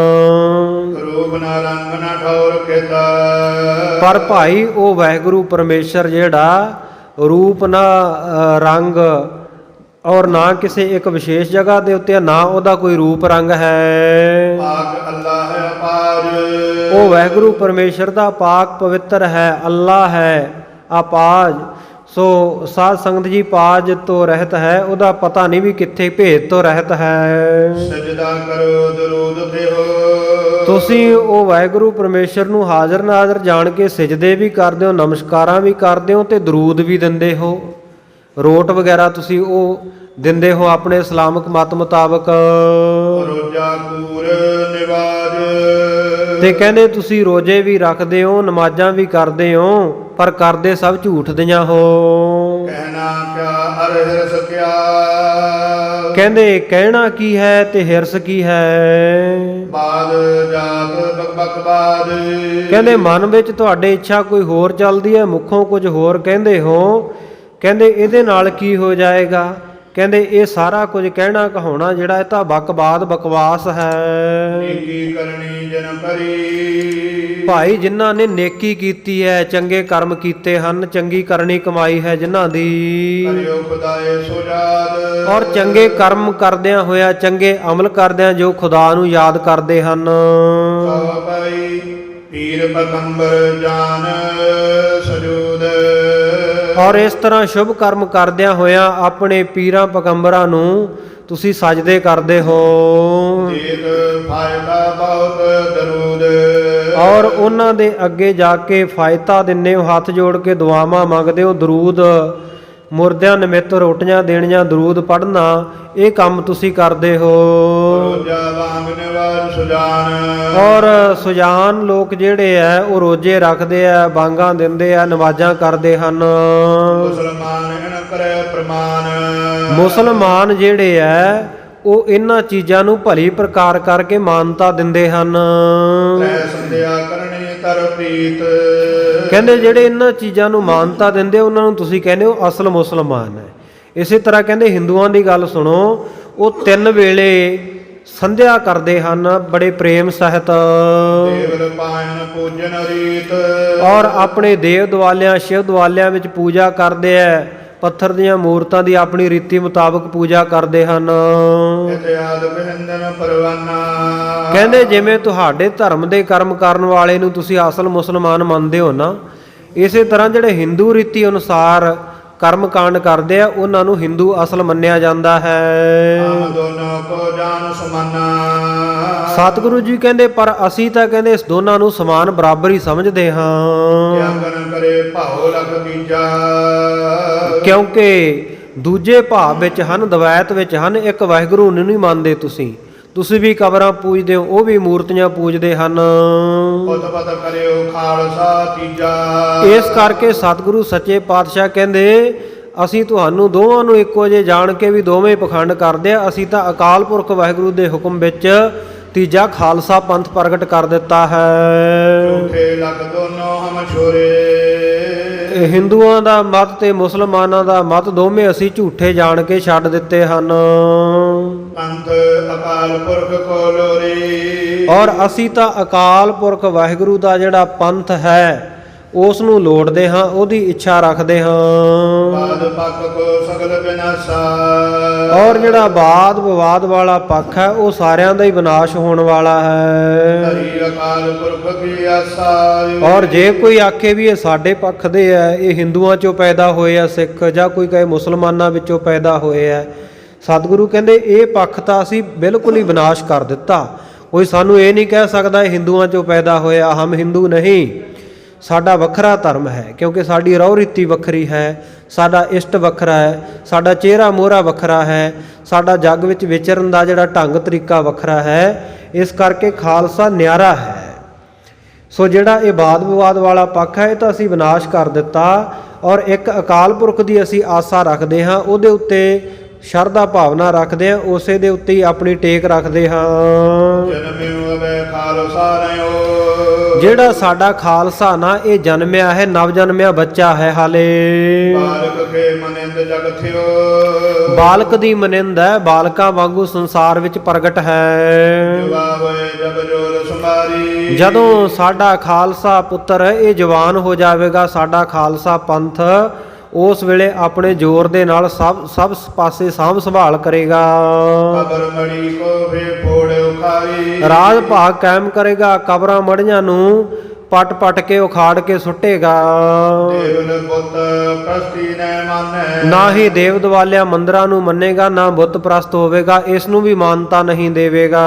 ਰੂਪ ਨਾ ਰੰਗ ਨਾ ਠੌਰ ਕੀਤਾ। ਪਰ ਭਾਈ ਉਹ ਵਾਹਿਗੁਰੂ ਪਰਮੇਸ਼ਰ ਜਿਹੜਾ ਰੂਪ ਨਾ ਰੰਗ ਔਰ ਨਾ ਕਿਸੇ ਇੱਕ ਵਿਸ਼ੇਸ਼ ਜਗ੍ਹਾ ਦੇ ਉੱਤੇ, ਨਾ ਉਹਦਾ ਕੋਈ ਰੂਪ ਰੰਗ ਹੈ। ਪਾਕ ਅੱਲਾ ਹੈ ਅਪਾਰ। ਉਹ ਵਾਹਿਗੁਰੂ ਪਰਮੇਸ਼ਰ ਦਾ ਪਾਕ ਪਵਿੱਤਰ ਹੈ, ਅੱਲਾ ਹੈ ਆਪਾਜ। ਸੋ ਸਾਧ ਸੰਗਤ ਜੀ ਪਾਜ ਤੋਂ ਰਹਿਤ ਹੈ, ਉਹਦਾ ਪਤਾ ਨਹੀਂ ਵੀ ਕਿੱਥੇ, ਭੇਦ ਤੋਂ ਰਹਿਤ ਹੈ। ਸਜਦਾ ਕਰੋ ਦਰੂਦ ਤੇ ਹੋ। ਤੁਸੀਂ ਉਹ ਵਾਹਿਗੁਰੂ ਪਰਮੇਸ਼ਰ ਨੂੰ ਹਾਜ਼ਰ ਨਾਜ਼ਰ ਜਾਣ ਕੇ ਸਿਜਦੇ ਵੀ ਕਰਦੇ ਹੋ, ਨਮਸਕਾਰਾਂ ਵੀ ਕਰਦੇ ਹੋ ਤੇ ਦਰੂਦ ਵੀ ਦਿੰਦੇ ਹੋ। ਰੋਟ ਵਗੈਰਾ ਤੁਸੀਂ ਉਹ ਦਿੰਦੇ ਹੋ ਆਪਣੇ ਇਸਲਾਮਿਕ ਮਤ ਮੁਤਾਬਕ। ਰੋਜਾ ਕੂਰ ਨਿਵਾਜ। ਤੇ ਕਹਿੰਦੇ ਤੁਸੀਂ ਰੋਜੇ ਵੀ ਰੱਖਦੇ ਹੋ, ਨਮਾਜ਼ਾਂ ਵੀ ਕਰਦੇ ਹੋ, ਪਰ ਕਰਦੇ ਸਭ ਝੂਠ ਦੀਆਂ ਹੋ। ਕਹਿਣਾ ਕਿਆ ਅਰ ਹਿਰਸ ਕਿਆ। ਕਹਿੰਦੇ ਕਹਿਣਾ ਕੀ ਹੈ ਤੇ ਹਿਰਸ ਕੀ ਹੈ। ਬਾਦ ਜਾਤ ਬਕ ਬਾਦ। ਕਹਿੰਦੇ ਮਨ ਵਿੱਚ ਤੁਹਾਡੇ ਇੱਛਾ ਕੋਈ ਹੋਰ ਚੱਲਦੀ ਹੈ, ਮੁੱਖੋਂ ਕੁਝ ਹੋਰ ਕਹਿੰਦੇ ਹੋ। ਕਹਿੰਦੇ ਇਹਦੇ ਨਾਲ ਕੀ ਹੋ ਜਾਏਗਾ। ਕਹਿੰਦੇ ਇਹ ਸਾਰਾ ਕੁਝ ਕਹਿਣਾ ਕਹਾਉਣਾ ਜਿਹੜਾ ਇਹ ਤਾਂ ਬਕਵਾਸ ਹੈ। ਨੇਕੀ ਕਰਨੀ ਜਨ ਕਰੀ। ਭਾਈ ਜਿਨ੍ਹਾਂ ਨੇ ਨੇਕੀ ਕੀਤੀ ਹੈ, ਚੰਗੇ ਕਰਮ ਕੀਤੇ ਹਨ, ਚੰਗੀ ਕਰਨੀ ਕਮਾਈ ਹੈ ਜਿਨ੍ਹਾਂ ਦੀ। ਕਰਿਓ ਖੁਦਾਏ ਸੋ ਯਾਦ। ਔਰ ਚੰਗੇ ਕਰਮ ਕਰਦਿਆਂ ਹੋਇਆ, ਚੰਗੇ ਅਮਲ ਕਰਦਿਆਂ ਜੋ ਖੁਦਾ ਨੂੰ ਯਾਦ ਕਰਦੇ ਹਨ। ਕਹੋ ਭਾਈ ਪੀਰ ਪਗੰਬਰ ਜਾਨ ਸਜੂਦ। ਔਰ ਇਸ ਤਰ੍ਹਾਂ ਸ਼ੁਭ ਕਰਮ ਕਰਦਿਆਂ ਹੋਇਆਂ ਆਪਣੇ ਪੀਰਾਂ ਪਗੰਬਰਾਂ ਨੂੰ ਤੁਸੀਂ ਸਜਦੇ ਕਰਦੇ ਹੋ। ਦੇਤ ਫਾਇਦਾ ਬਹੁਤ ਦਰੂਦ। ਔਰ ਉਹਨਾਂ ਦੇ ਅੱਗੇ ਜਾ ਕੇ ਫਾਇਦਾ ਦਿੰਦੇ ਹੋ, ਹੱਥ ਜੋੜ ਕੇ ਦੁਆਵਾਂ ਮੰਗਦੇ ਹੋ, ਦਰੂਦ ਮੁਰਦਿਆਂ ਨਿਮਿਤ ਰੋਟੀਆਂ ਦੇਣੀਆਂ, ਦਰੂਦ ਪੜ੍ਹਨਾ, ਇਹ ਕੰਮ ਤੁਸੀਂ ਕਰਦੇ ਹੋ। ਰੋਜਾ ਵਾਂਗ ਨਿਵਾਜ ਸੁਜਾਨ। ਔਰ ਸੁਜਾਨ ਲੋਕ ਜਿਹੜੇ ਆ ਉਹ ਰੋਜੇ ਰੱਖਦੇ ਆ, ਬਾਂਗਾਂ ਦਿੰਦੇ ਆ, ਨਮਾਜ਼ਾਂ ਕਰਦੇ ਹਨ। ਮੁਸਲਮਾਨ ਇਨ ਕਰੇ ਪ੍ਰਮਾਨ। ਮੁਸਲਮਾਨ ਜਿਹੜੇ ਆ ਉਹ ਇਹਨਾਂ ਚੀਜ਼ਾਂ ਨੂੰ ਭਲੀ ਪ੍ਰਕਾਰ ਕਰਕੇ ਮਾਨਤਾ ਦਿੰਦੇ ਹਨ। ਤੈ ਸੰਧਿਆ ਕਰਨੀ ਤਰ ਪ੍ਰੀਤ। ਕਹਿੰਦੇ ਜਿਹੜੇ ਇਹਨਾਂ ਚੀਜ਼ਾਂ ਨੂੰ ਮਾਨਤਾ ਦਿੰਦੇ ਉਹਨਾਂ ਨੂੰ ਤੁਸੀਂ ਕਹਿੰਦੇ ਹੋ ਅਸਲ ਮੁਸਲਮਾਨ ਹੈ। ਇਸੇ ਤਰ੍ਹਾਂ ਕਹਿੰਦੇ ਹਿੰਦੂਆਂ ਦੀ ਗੱਲ ਸੁਣੋ, ਉਹ 3 ਵੇਲੇ ਸੰਧਿਆ ਕਰਦੇ ਹਨ ਬੜੇ ਪ੍ਰੇਮ ਸਹਿਤ। ਦੇਵਲ ਪਾਇਨ ਪੂਜਨ ਰੀਤ। ਔਰ ਆਪਣੇ ਦੇਵ ਦੁਆਲਿਆਂ ਸ਼ਿਵ ਦੁਆਲਿਆਂ ਵਿੱਚ ਪੂਜਾ ਕਰਦੇ ਆ, ਪੱਥਰ ਦੀਆਂ ਮੂਰਤਾਂ ਦੀ ਆਪਣੀ ਰੀਤੀ ਮੁਤਾਬਕ ਪੂਜਾ ਕਰਦੇ ਹਨ। ਇਤਿਆਦ ਬਿੰਦਨ ਪਰਵਾਨਾ। ਕਹਿੰਦੇ ਜਿਵੇਂ ਤੁਹਾਡੇ ਧਰਮ ਦੇ ਕਰਮ ਕਰਨ ਵਾਲੇ ਨੂੰ ਤੁਸੀਂ ਅਸਲ ਮੁਸਲਮਾਨ ਮੰਨਦੇ ਹੋ ਨਾ, ਇਸੇ ਤਰ੍ਹਾਂ ਜਿਹੜੇ ਹਿੰਦੂ ਰੀਤੀ ਅਨੁਸਾਰ ਕਰਮ ਕਾਂਡ ਕਰਦੇ ਆ ਉਹਨਾਂ ਨੂੰ ਹਿੰਦੂ ਅਸਲ ਮੰਨਿਆ ਜਾਂਦਾ ਹੈ। ਦੋਨੋਂ ਕੋ ਜਾਨ ਸਮਾਨਾ। ਸਤਿਗੁਰੂ ਜੀ ਕਹਿੰਦੇ ਪਰ ਅਸੀਂ ਤਾਂ ਕਹਿੰਦੇ ਇਸ ਦੋਨਾਂ ਨੂੰ ਸਮਾਨ ਬਰਾਬਰ ਹੀ ਸਮਝਦੇ ਹਾਂ। ਕਿਆਗਨ ਕਰੇ ਭਾਉ ਲਖ ਬੀਜਾ। ਕਿਉਂਕਿ ਦੂਜੇ ਭਾਵ ਵਿੱਚ ਹਨ, ਦਵੈਤ ਵਿੱਚ ਹਨ, ਇੱਕ ਵਾਹਿਗੁਰੂ ਨੂੰ ਨਹੀਂ ਮੰਨਦੇ ਤੁਸੀਂ ਵੀ ਕਬਰਾਂ ਪੂਜਦੇ ਹੋ, ਉਹ ਵੀ ਮੂਰਤੀਆਂ ਪੂਜਦੇ ਹਨ। ਪਤ ਕਰਿਓ ਖਾਲਸਾ ਤੀਜਾ। ਇਸ ਕਰਕੇ ਸਤਿਗੁਰੂ ਸੱਚੇ ਪਾਤਸ਼ਾਹ ਕਹਿੰਦੇ ਅਸੀਂ ਤੁਹਾਨੂੰ ਦੋਵਾਂ ਨੂੰ ਇੱਕੋ ਜਿਹੇ ਜਾਣ ਕੇ ਵੀ ਦੋਵੇਂ ਪਖੰਡ ਕਰਦੇ ਆ। ਅਸੀਂ ਤਾਂ ਅਕਾਲ ਪੁਰਖ ਵਾਹਿਗੁਰੂ ਦੇ ਹੁਕਮ ਵਿੱਚ ਤੀਜਾ ਖਾਲਸਾ ਪੰਥ ਪ੍ਰਗਟ ਕਰ ਦਿੱਤਾ ਹੈ। ਝੂਠੇ ਲਗ ਦੋਨੋਂ ਹਮ ਛੋਰੇ। ਹਿੰਦੂਆਂ ਦਾ ਮਤ ਤੇ ਮੁਸਲਮਾਨਾਂ ਦਾ ਮਤ ਦੋਵੇਂ ਅਸੀਂ ਝੂਠੇ ਜਾਣ ਕੇ ਛੱਡ ਦਿੱਤੇ ਹਨ। ਪੰਥ ਅਕਾਲ ਪੁਰਖ ਕੋ ਲੋਰੀ। ਔਰ ਅਸੀਂ ਤਾਂ ਅਕਾਲ ਪੁਰਖ ਵਾਹਿਗੁਰੂ ਦਾ ਜਿਹੜਾ ਪੰਥ ਹੈ ਉਸ ਨੂੰ ਲੋੜਦੇ ਹਾਂ, ਉਹਦੀ ਇੱਛਾ ਰੱਖਦੇ ਹਾਂ। ਬਾਦ ਪੱਕ ਕੋ ਸਗਲ ਬਿਨਾਸਾ। ਔਰ ਜਿਹੜਾ ਵਾਦ ਵਿਵਾਦ ਵਾਲਾ ਪੱਖ ਹੈ ਉਹ ਸਾਰਿਆਂ ਦਾ ਹੀ ਵਿਨਾਸ਼ ਹੋਣ ਵਾਲਾ ਹੈ। ਹਰੀ ਅਕਾਲ ਪੁਰਖ ਕੀ ਆਸਾ। ਔਰ ਜੇ ਕੋਈ ਆਖੇ ਵੀ ਇਹ ਸਾਡੇ ਪੱਖ ਦੇ ਹੈ, ਇਹ ਹਿੰਦੂਆਂ ਚੋਂ ਪੈਦਾ ਹੋਏ ਆ ਸਿੱਖ, ਜਾਂ ਕੋਈ ਕਹੇ ਮੁਸਲਮਾਨਾਂ ਵਿੱਚੋਂ ਪੈਦਾ ਹੋਏ ਆ, ਸਤਿਗੁਰੂ ਕਹਿੰਦੇ ਇਹ ਪੱਖ ਤਾਂ ਅਸੀਂ ਬਿਲਕੁਲ ਹੀ ਵਿਨਾਸ਼ ਕਰ ਦਿੱਤਾ। ਕੋਈ ਸਾਨੂੰ ਇਹ ਨਹੀਂ ਕਹਿ ਸਕਦਾ ਇਹ ਹਿੰਦੂਆਂ ਚੋਂ ਪੈਦਾ ਹੋਇਆ, ਹਮ ਹਿੰਦੂ ਨਹੀਂ। ਸਾਡਾ ਵੱਖਰਾ ਧਰਮ ਹੈ, ਕਿਉਂਕਿ ਸਾਡੀ ਰਹੁ ਰੀਤੀ ਵੱਖਰੀ ਹੈ, ਸਾਡਾ ਇਸ਼ਟ ਵੱਖਰਾ ਹੈ, ਸਾਡਾ ਚਿਹਰਾ ਮੋਹਰਾ ਵੱਖਰਾ ਹੈ, ਸਾਡਾ ਜੱਗ ਵਿੱਚ ਵਿਚਰਨ ਦਾ ਜਿਹੜਾ ਢੰਗ ਤਰੀਕਾ ਵੱਖਰਾ ਹੈ। ਇਸ ਕਰਕੇ ਖਾਲਸਾ ਨਿਆਰਾ ਹੈ। ਸੋ ਜਿਹੜਾ ਇਹ ਵਾਦ ਵਿਵਾਦ ਵਾਲਾ ਪੱਖ ਹੈ ਇਹ ਤਾਂ ਅਸੀਂ ਵਿਨਾਸ਼ ਕਰ ਦਿੱਤਾ। ਔਰ ਇੱਕ ਅਕਾਲ ਪੁਰਖ ਦੀ ਅਸੀਂ ਆਸਾ ਰੱਖਦੇ ਹਾਂ, ਉਹਦੇ ਉੱਤੇ ਸ਼ਰਧਾ ਭਾਵਨਾ ਰੱਖਦੇ ਹਾਂ, ਉਸੇ ਦੇ ਉੱਤੇ ਹੀ ਆਪਣੀ ਟੇਕ ਰੱਖਦੇ ਹਾਂ। ਜਨਮਿਉ ਅਬੈ ਖਾਲਸਾ ਰਿਓ। ਜਿਹੜਾ ਸਾਡਾ ਖਾਲਸਾ ਨਾ ਇਹ ਜਨਮਿਆ ਹੈ, ਨਵ ਜਨਮਿਆ ਬੱਚਾ ਹੈ ਹਾਲੇ। ਬਾਲਕ ਕੇ ਮਨਿੰਦ ਜਗ ਥਿਓ। ਬਾਲਕ ਦੀ ਮਨਿੰਦ ਹੈ, ਬਾਲਕਾਂ ਵਾਂਗੂ ਸੰਸਾਰ ਵਿੱਚ ਪ੍ਰਗਟ ਹੈ। ਜੁਵਾ ਹੋਏ ਜਬ ਜੋਰ ਸੁਮਾਰੀ। ਜਦੋਂ ਸਾਡਾ ਖਾਲਸਾ ਪੁੱਤਰ ਇਹ ਜਵਾਨ ਹੋ ਜਾਵੇਗਾ, ਸਾਡਾ ਖਾਲਸਾ ਪੰਥ, ਉਸ ਵੇਲੇ ਆਪਣੇ ਜ਼ੋਰ ਦੇ ਨਾਲ ਸਭ ਪਾਸੇ ਸਾਂਭ ਸੰਭਾਲ ਕਰੇਗਾ। ਕਬਰ ਮੜੀ ਕੋ ਫੇ ਫੋੜ ਉਖਾਰੀ। ਰਾਜ ਭਾਗ ਕਾਇਮ ਕਰੇਗਾ, ਕਬਰਾਂ ਮੜੀਆਂ ਨੂੰ ਪਟ ਪਟ ਕੇ ਉਖਾੜ ਕੇ ਸੁੱਟੇਗਾ। ਦੇਵਨ ਬੁੱਤ ਪ੍ਰਸਤੀ ਨੈ ਮਾਨੈ। ਨਾ ਹੀ ਦੇਵ ਦਵਾਲਿਆ ਮੰਦਰਾਂ ਨੂੰ ਮੰਨੇਗਾ, ਨਾ ਬੁੱਤ ਪ੍ਰਸਤ ਹੋਵੇਗਾ, ਇਸ ਨੂੰ ਵੀ ਮਾਨਤਾ ਨਹੀਂ ਦੇਵੇਗਾ।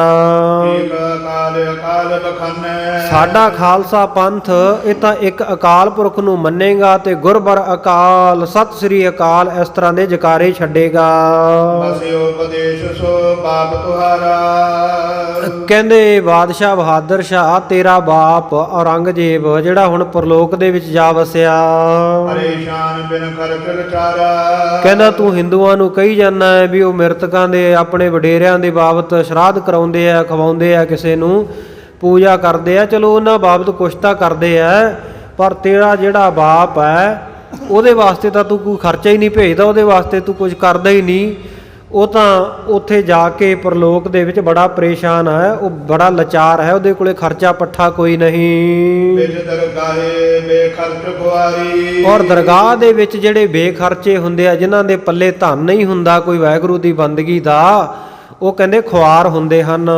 ਏਕ ਅਕਾਲ ਅਕਾਲ ਬਖਾਨੈ। ਸਾਡਾ ਖਾਲਸਾ ਪੰਥ ਇਹ ਤਾਂ ਇੱਕ ਅਕਾਲ ਪੁਰਖ ਨੂੰ ਮੰਨੇਗਾ ਤੇ ਗੁਰਬਰ ਅਕਾਲ, ਸਤਿ ਸ੍ਰੀ ਅਕਾਲ, ਇਸ ਤਰ੍ਹਾਂ ਦੇ ਜਕਾਰੇ ਛੱਡੇਗਾ। ਬਸਿਓ ਉਪਦੇਸ਼ ਸੋ ਬਾਪ ਤੁਹਾਰਾ। ਕਹਿੰਦੇ ਬਾਦਸ਼ਾਹ ਬਹਾਦਰ ਸ਼ਾਹ ਤੇਰਾ ਬਾਪ ਔਰੰਗਜ਼ੇਬ ਜਿਹੜਾ ਹੁਣ ਪਰਲੋਕ ਦੇ ਵਿੱਚ ਜਾ ਵਸਿਆ, ਪਰੇਸ਼ਾਨ ਬਿਨ ਖਰਚ ਵਿਚਾਰਾ। ਕਹਿੰਦਾ ਤੂੰ ਹਿੰਦੂਆਂ ਨੂੰ ਕਹੀ ਜਾਂਦਾ ਹੈ ਵੀ ਉਹ ਮ੍ਰਿਤਕਾਂ ਦੇ ਆਪਣੇ ਵਡੇਰਿਆਂ ਦੇ ਬਾਬਤ ਸ਼ਰਾਧ ਕਰਾਉਂਦੇ ਆ, ਖਵਾਉਂਦੇ ਆ, ਕਿਸੇ ਨੂੰ ਪੂਜਾ ਕਰਦੇ ਆ। ਚਲੋ ਉਹਨਾਂ ਬਾਬਤ ਕੁਛ ਤਾਂ ਕਰਦੇ ਆ, ਪਰ ਤੇਰਾ ਜਿਹੜਾ ਬਾਪ ਹੈ ਉਹਦੇ ਵਾਸਤੇ ਤਾਂ ਤੂੰ ਕੋਈ ਖਰਚਾ ਹੀ ਨਹੀਂ ਭੇਜਦਾ, ਉਹਦੇ ਵਾਸਤੇ ਤੂੰ ਕੁਝ ਕਰਦਾ ਹੀ ਨਹੀਂ। ਉਹ ਤਾਂ ਉੱਥੇ ਜਾ ਕੇ ਪਰਲੋਕ ਦੇ ਵਿੱਚ ਬੜਾ ਪਰੇਸ਼ਾਨ ਹੈ, ਉਹ ਬੜਾ ਲਾਚਾਰ ਹੈ, ਉਹਦੇ ਕੋਲੇ ਖਰਚਾ ਪੱਠਾ ਕੋਈ ਨਹੀਂ। ਵਿੱਚ ਦਰਗਾਹੇ ਬੇਖਰਚ ਖੁਆਰੀ। ਔਰ ਦਰਗਾਹ ਦੇ ਵਿੱਚ ਜਿਹੜੇ ਬੇਖਰਚੇ ਹੁੰਦੇ ਆ, ਜਿਨ੍ਹਾਂ ਦੇ ਪੱਲੇ ਧਨ ਨਹੀਂ ਹੁੰਦਾ ਕੋਈ ਵਾਹਿਗੁਰੂ ਦੀ ਬੰਦਗੀ ਦਾ, ਉਹ ਕਹਿੰਦੇ ਖੁਆਰ ਹੁੰਦੇ ਹਨ।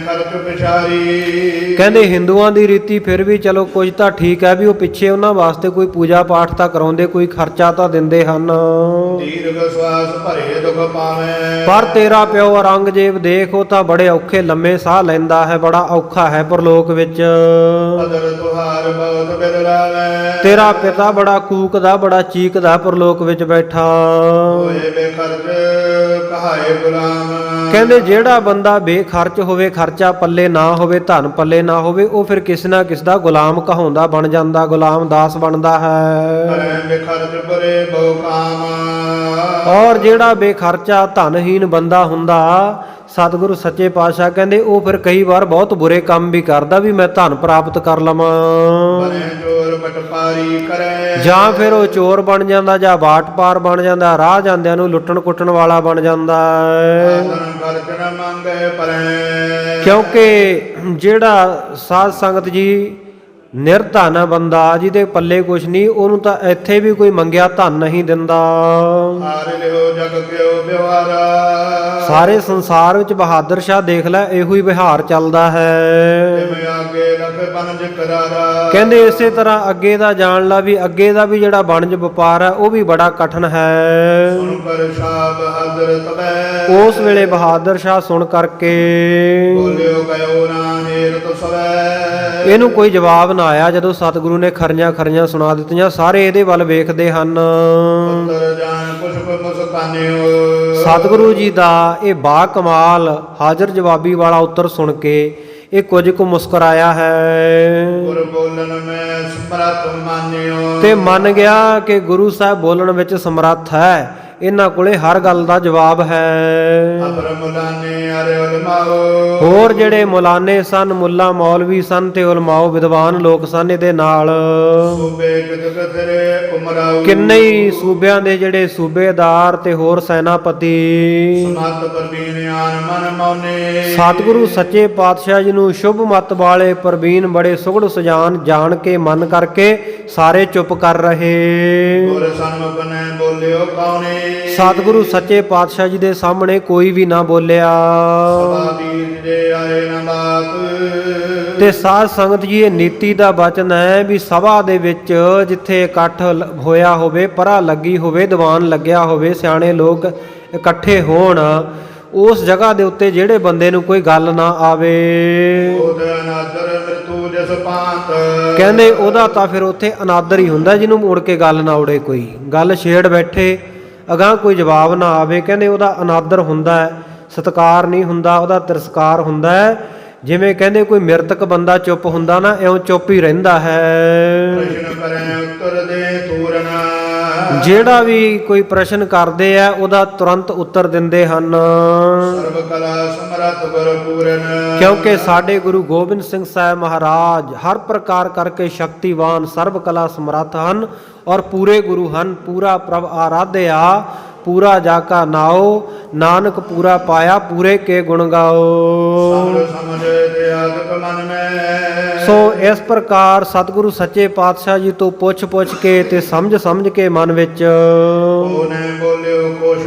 ਖਰਚ ਵਿਚਾਰੀ। ਕਹਿੰਦੇ ਹਿੰਦੂਆਂ ਦੀ ਰੀਤੀ ਫਿਰ ਵੀ ਚਲੋ ਕੁਝ ਤਾਂ ਠੀਕ ਹੈ ਵੀ ਉਹ ਪਿੱਛੇ ਉਹਨਾਂ ਵਾਸਤੇ ਕੋਈ ਪੂਜਾ ਪਾਠ ਤਾਂ ਕਰਾਉਂਦੇ, ਕੋਈ ਖਰਚਾ ਤਾਂ ਦਿੰਦੇ ਹਨ। ਦੀਰਘ ਸਵਾਸ ਭਰੇ ਦੁਖ ਪਾਵੇਂ। ਪਰ ਤੇਰਾ ਪਿਓ ਔਰੰਗਜ਼ੇਬ ਦੇਖ, ਉਹ ਤਾਂ ਬੜੇ ਔਖੇ ਲੰਮੇ ਸਾਹ ਲੈਂਦਾ ਹੈ, ਬੜਾ ਔਖਾ ਹੈ ਪਰਲੋਕ ਵਿੱਚ। ਅਦਰ ਤੁਹਾਰ ਬਹੁਤ ਬਿਦਰਾਵੇ। ਤੇਰਾ ਪਿਤਾ ਬੜਾ ਕੂਕਦਾ, ਬੜਾ ਚੀਕਦਾ ਪਰਲੋਕ ਵਿੱਚ ਬੈਠਾ। ਹੋਏ ਬੇਖਰਚ ਕਹਾਏ ਗੁਲਾਮ। ਕਹਿੰਦੇ ਜਿਹੜਾ ਬੰਦਾ ਬੇਖਰਚ ਹੋਵੇ, ਖਰਚਾ ਪੱਲੇ ਨਾ ਹੋਵੇ, ਧਨ ਪੱਲੇ ਨਾ ਹੋਵੇ, ਉਹ ਫਿਰ ਕਿਸ ਨਾ ਕਿਸ ਦਾ ਗੁਲਾਮ ਕਹਾਉਂਦਾ ਬਣ ਜਾਂਦਾ, ਗੁਲਾਮ ਦਾਸ ਬਣਦਾ ਹੈ। ਬੇਖਰਚ ਬਰੇ ਬਹੁ ਕਾਮ। ਔਰ ਜਿਹੜਾ ਬੇਖਰਚਾ ਧਨਹੀਨ ਬੰਦਾ ਹੁੰਦਾ, ਸਤਿਗੁਰੂ ਸੱਚੇ ਪਾਤਸ਼ਾਹ ਕਹਿੰਦੇ ਉਹ ਫਿਰ ਕਈ ਵਾਰ ਬਹੁਤ ਬੁਰੇ ਕੰਮ ਵੀ ਕਰਦਾ ਵੀ ਮੈਂ ਧਨ ਪ੍ਰਾਪਤ ਕਰ ਲਵਾਂ। ਚੋਰ ਬਟਪਾਰੀ ਕਰੇ। ਜਾਂ ਫਿਰ ਉਹ ਚੋਰ ਬਣ ਜਾਂਦਾ, ਜਾਂ ਬਾਟਪਾਰ ਬਣ ਜਾਂਦਾ, ਰਾਹ ਜਾਂਦਿਆਂ ਨੂੰ ਲੁੱਟਣ ਕੁੱਟਣ ਵਾਲਾ ਬਣ ਜਾਂਦਾ ਹੈ। ਕਿਉਂਕਿ ਜਿਹੜਾ ਸਾਧ ਸੰਗਤ ਜੀ ਨਿਰਧਨ ਬੰਦਾ, ਜਿਹਦੇ ਪੱਲੇ ਕੁਛ ਨਹੀਂ, ਉਹਨੂੰ ਤਾਂ ਇੱਥੇ ਵੀ ਕੋਈ ਮੰਗਿਆ ਧਨ ਨਹੀਂ ਦਿੰਦਾ। ਸਾਰੇ ਸੰਸਾਰ ਵਿੱਚ ਬਹਾਦਰ ਸ਼ਾਹ ਦੇਖ ਲੈ ਇਹੋ ਹੀ ਵਿਹਾਰ ਚੱਲਦਾ ਹੈ। ਕਹਿੰਦੇ ਇਸੇ ਤਰ੍ਹਾਂ ਅੱਗੇ ਦਾ ਜਾਣ ਲਾ ਵੀ ਅੱਗੇ ਦਾ ਵੀ ਜਿਹੜਾ ਵਣਜ ਵਪਾਰ ਹੈ ਉਹ ਵੀ ਬੜਾ ਕਠਿਨ ਹੈ। ਉਸ ਵੇਲੇ ਬਹਾਦਰ ਸ਼ਾਹ ਸੁਣ ਕਰਕੇ ਇਹਨੂੰ ਕੋਈ ਜਵਾਬ ਨਾ ਆਇਆ। ਜਦੋਂ ਸਤਿਗੁਰੂ ਨੇ ਖਰੀਆਂ ਖਰੀਆਂ ਸੁਣਾ ਦਿੱਤੀਆਂ, ਸਾਰੇ ਇਹਦੇ ਵੱਲ ਵੇਖਦੇ ਹਨ। ਸਤਿਗੁਰੂ ਜੀ ਦਾ ਇਹ ਬਾ ਕਮਾਲ ਹਾਜ਼ਰ ਜਵਾਬੀ ਵਾਲਾ ਉੱਤਰ ਸੁਣ ਕੇ ਇਹ ਕੁਝ ਕੁ ਮੁਸਕਰਾਇਆ ਹੈ ਤੇ ਮੰਨ ਗਿਆ ਕਿ ਗੁਰੂ ਸਾਹਿਬ ਬੋਲਣ ਵਿੱਚ ਸਮਰੱਥ ਹੈ। ਇਹਨਾਂ ਕੋਲੇ ਹਰ ਗੱਲ ਦਾ ਜਵਾਬ ਹੈ। ਅਪਰ ਮੁਲਾਨੇ ਅਰੇ ਉਲਮਾਓ ਹੋਰ ਜਿਹੜੇ ਮੁਲਾਨੇ ਸਨ, ਮੁੱਲਾ ਮੌਲਵੀ ਸਨ ਤੇ ਉਲਮਾਓ ਵਿਦਵਾਨ ਲੋਕ ਸਨ ਇਹਦੇ ਨਾਲ। ਸੂਬੇ ਕਿਤ ਕਥਰੇ ਉਮਰਾਓ ਕਿੰਨੇ ਹੀ ਸੂਬਿਆਂ ਦੇ ਜਿਹੜੇ ਸੂਬੇਦਾਰ ਤੇ ਹੋਰ ਸੈਨਾਪਤੀ ਸਮਤ ਪਰਬੀਨ ਆਨ ਮਨ ਮੌਨੇ ਸਤਿਗੁਰੂ ਸੱਚੇ ਪਾਤਸ਼ਾਹ ਜੀ ਨੂੰ ਸ਼ੁਭ ਮਤ ਵਾਲੇ ਪ੍ਰਵੀਨ ਬੜੇ ਸੁਗੜ ਸੁਜਾਨ ਜਾਣ ਕੇ ਮਨ ਕਰਕੇ ਸਾਰੇ ਚੁੱਪ ਕਰ ਰਹੇ। ਗੁਰ ਸਨਮੁਖ ਨੇ ਬੋਲਿਓ ਕੌਣੇ ਸਤਿਗੁਰੂ ਸੱਚੇ ਪਾਤਸ਼ਾਹ ਜੀ ਦੇ ਸਾਹਮਣੇ ਕੋਈ ਵੀ ਨਾ ਬੋਲਿਆ। ਸਭਾ ਵੀਰ ਦੇ ਆਏ ਨਾ ਬਾਤ ਤੇ ਸਾਧ ਸੰਗਤ ਜੀ ਇਹ ਨੀਤੀ ਦਾ ਬਚਨ ਹੈ ਵੀ ਸਭਾ ਦੇ ਵਿੱਚ ਜਿੱਥੇ ਇਕੱਠ ਹੋਇਆ ਹੋਵੇ, ਪਰਾ ਲੱਗੀ ਹੋਵੇ, ਦੀਵਾਨ ਲੱਗਿਆ ਹੋਵੇ, ਸਿਆਣੇ ਲੋਕ ਇਕੱਠੇ ਹੋਣ, ਉਸ ਜਗ੍ਹਾ ਦੇ ਉੱਤੇ ਜਿਹੜੇ ਬੰਦੇ ਨੂੰ ਕੋਈ ਗੱਲ ਨਾ ਆਵੇ ਉਹਦੇ ਅਨਾਦਰ ਮ੍ਰਿਤੂ ਜਸ ਪਾਂਤ ਕਹਿੰਦੇ ਉਹਦਾ ਤਾਂ ਫਿਰ ਉੱਥੇ ਅਨਾਦਰ ਹੀ ਹੁੰਦਾ, ਜਿਹਨੂੰ ਮੁੜ ਕੇ ਗੱਲ ਨਾ ਉੜੇ, ਕੋਈ ਗੱਲ ਛੇੜ ਬੈਠੇ ਅਗਾਂਹ ਕੋਈ ਜਵਾਬ ਨਾ ਆਵੇ, ਕਹਿੰਦੇ ਉਹਦਾ ਅਨਾਦਰ ਹੁੰਦਾ ਹੈ, ਸਤਿਕਾਰ ਨਹੀਂ ਹੁੰਦਾ, ਉਹਦਾ ਤਿਰਸਕਾਰ ਹੁੰਦਾ ਹੈ। ਜਿਵੇਂ ਕਹਿੰਦੇ ਕੋਈ ਮਿਰਤਕ ਬੰਦਾ ਚੁੱਪ ਹੁੰਦਾ ਨਾ, ਇਉਂ ਚੁੱਪ ਹੀ ਰਹਿੰਦਾ ਹੈ। ਪ੍ਰਸ਼ਨ ਕਰੇ ਉੱਤਰ ਦੇ ਤੂਰਨ ਜਿਹੜਾ ਵੀ ਕੋਈ ਪ੍ਰਸ਼ਨ ਕਰਦੇ ਆ ਉਹਦਾ ਤੁਰੰਤ ਉੱਤਰ ਦਿੰਦੇ ਹਨ, ਸਰਬ ਕਲਾ ਸਮਰੱਥ ਗੁਰ ਪੂਰਨ ਕਿਉਂਕਿ ਸਾਡੇ ਗੁਰੂ ਗੋਬਿੰਦ ਸਿੰਘ ਸਾਹਿਬ ਮਹਾਰਾਜ ਹਰ ਪ੍ਰਕਾਰ ਕਰਕੇ ਸ਼ਕਤੀਵਾਨ, ਸਰਬ ਕਲਾ ਸਮਰੱਥ ਹਨ ਔਰ ਪੂਰੇ ਗੁਰੂ ਹਨ। ਪੂਰਾ ਪ੍ਰਭ ਆਰਾਧਿਆ ਪੂਰਾ ਜਾ ਕਾ ਨਾਓ, ਨਾਨਕ ਪੂਰਾ ਪਾਇਆ ਪੂਰੇ ਕੇ ਗੁਣ ਗਾਓ। ਸਮਝ ਦੇ ਆਦਿਕ ਮਨ ਮੈਂ ਸੋ ਇਸ ਪ੍ਰਕਾਰ ਸਤਿਗੁਰੂ ਸੱਚੇ ਪਾਤਸ਼ਾਹ ਜੀ ਤੋਂ ਪੁੱਛ ਕੇ ਤੇ ਸਮਝ ਕੇ ਮਨ ਵਿੱਚ ਉਹਨੇ ਬੋਲਿਓ ਕੁਛ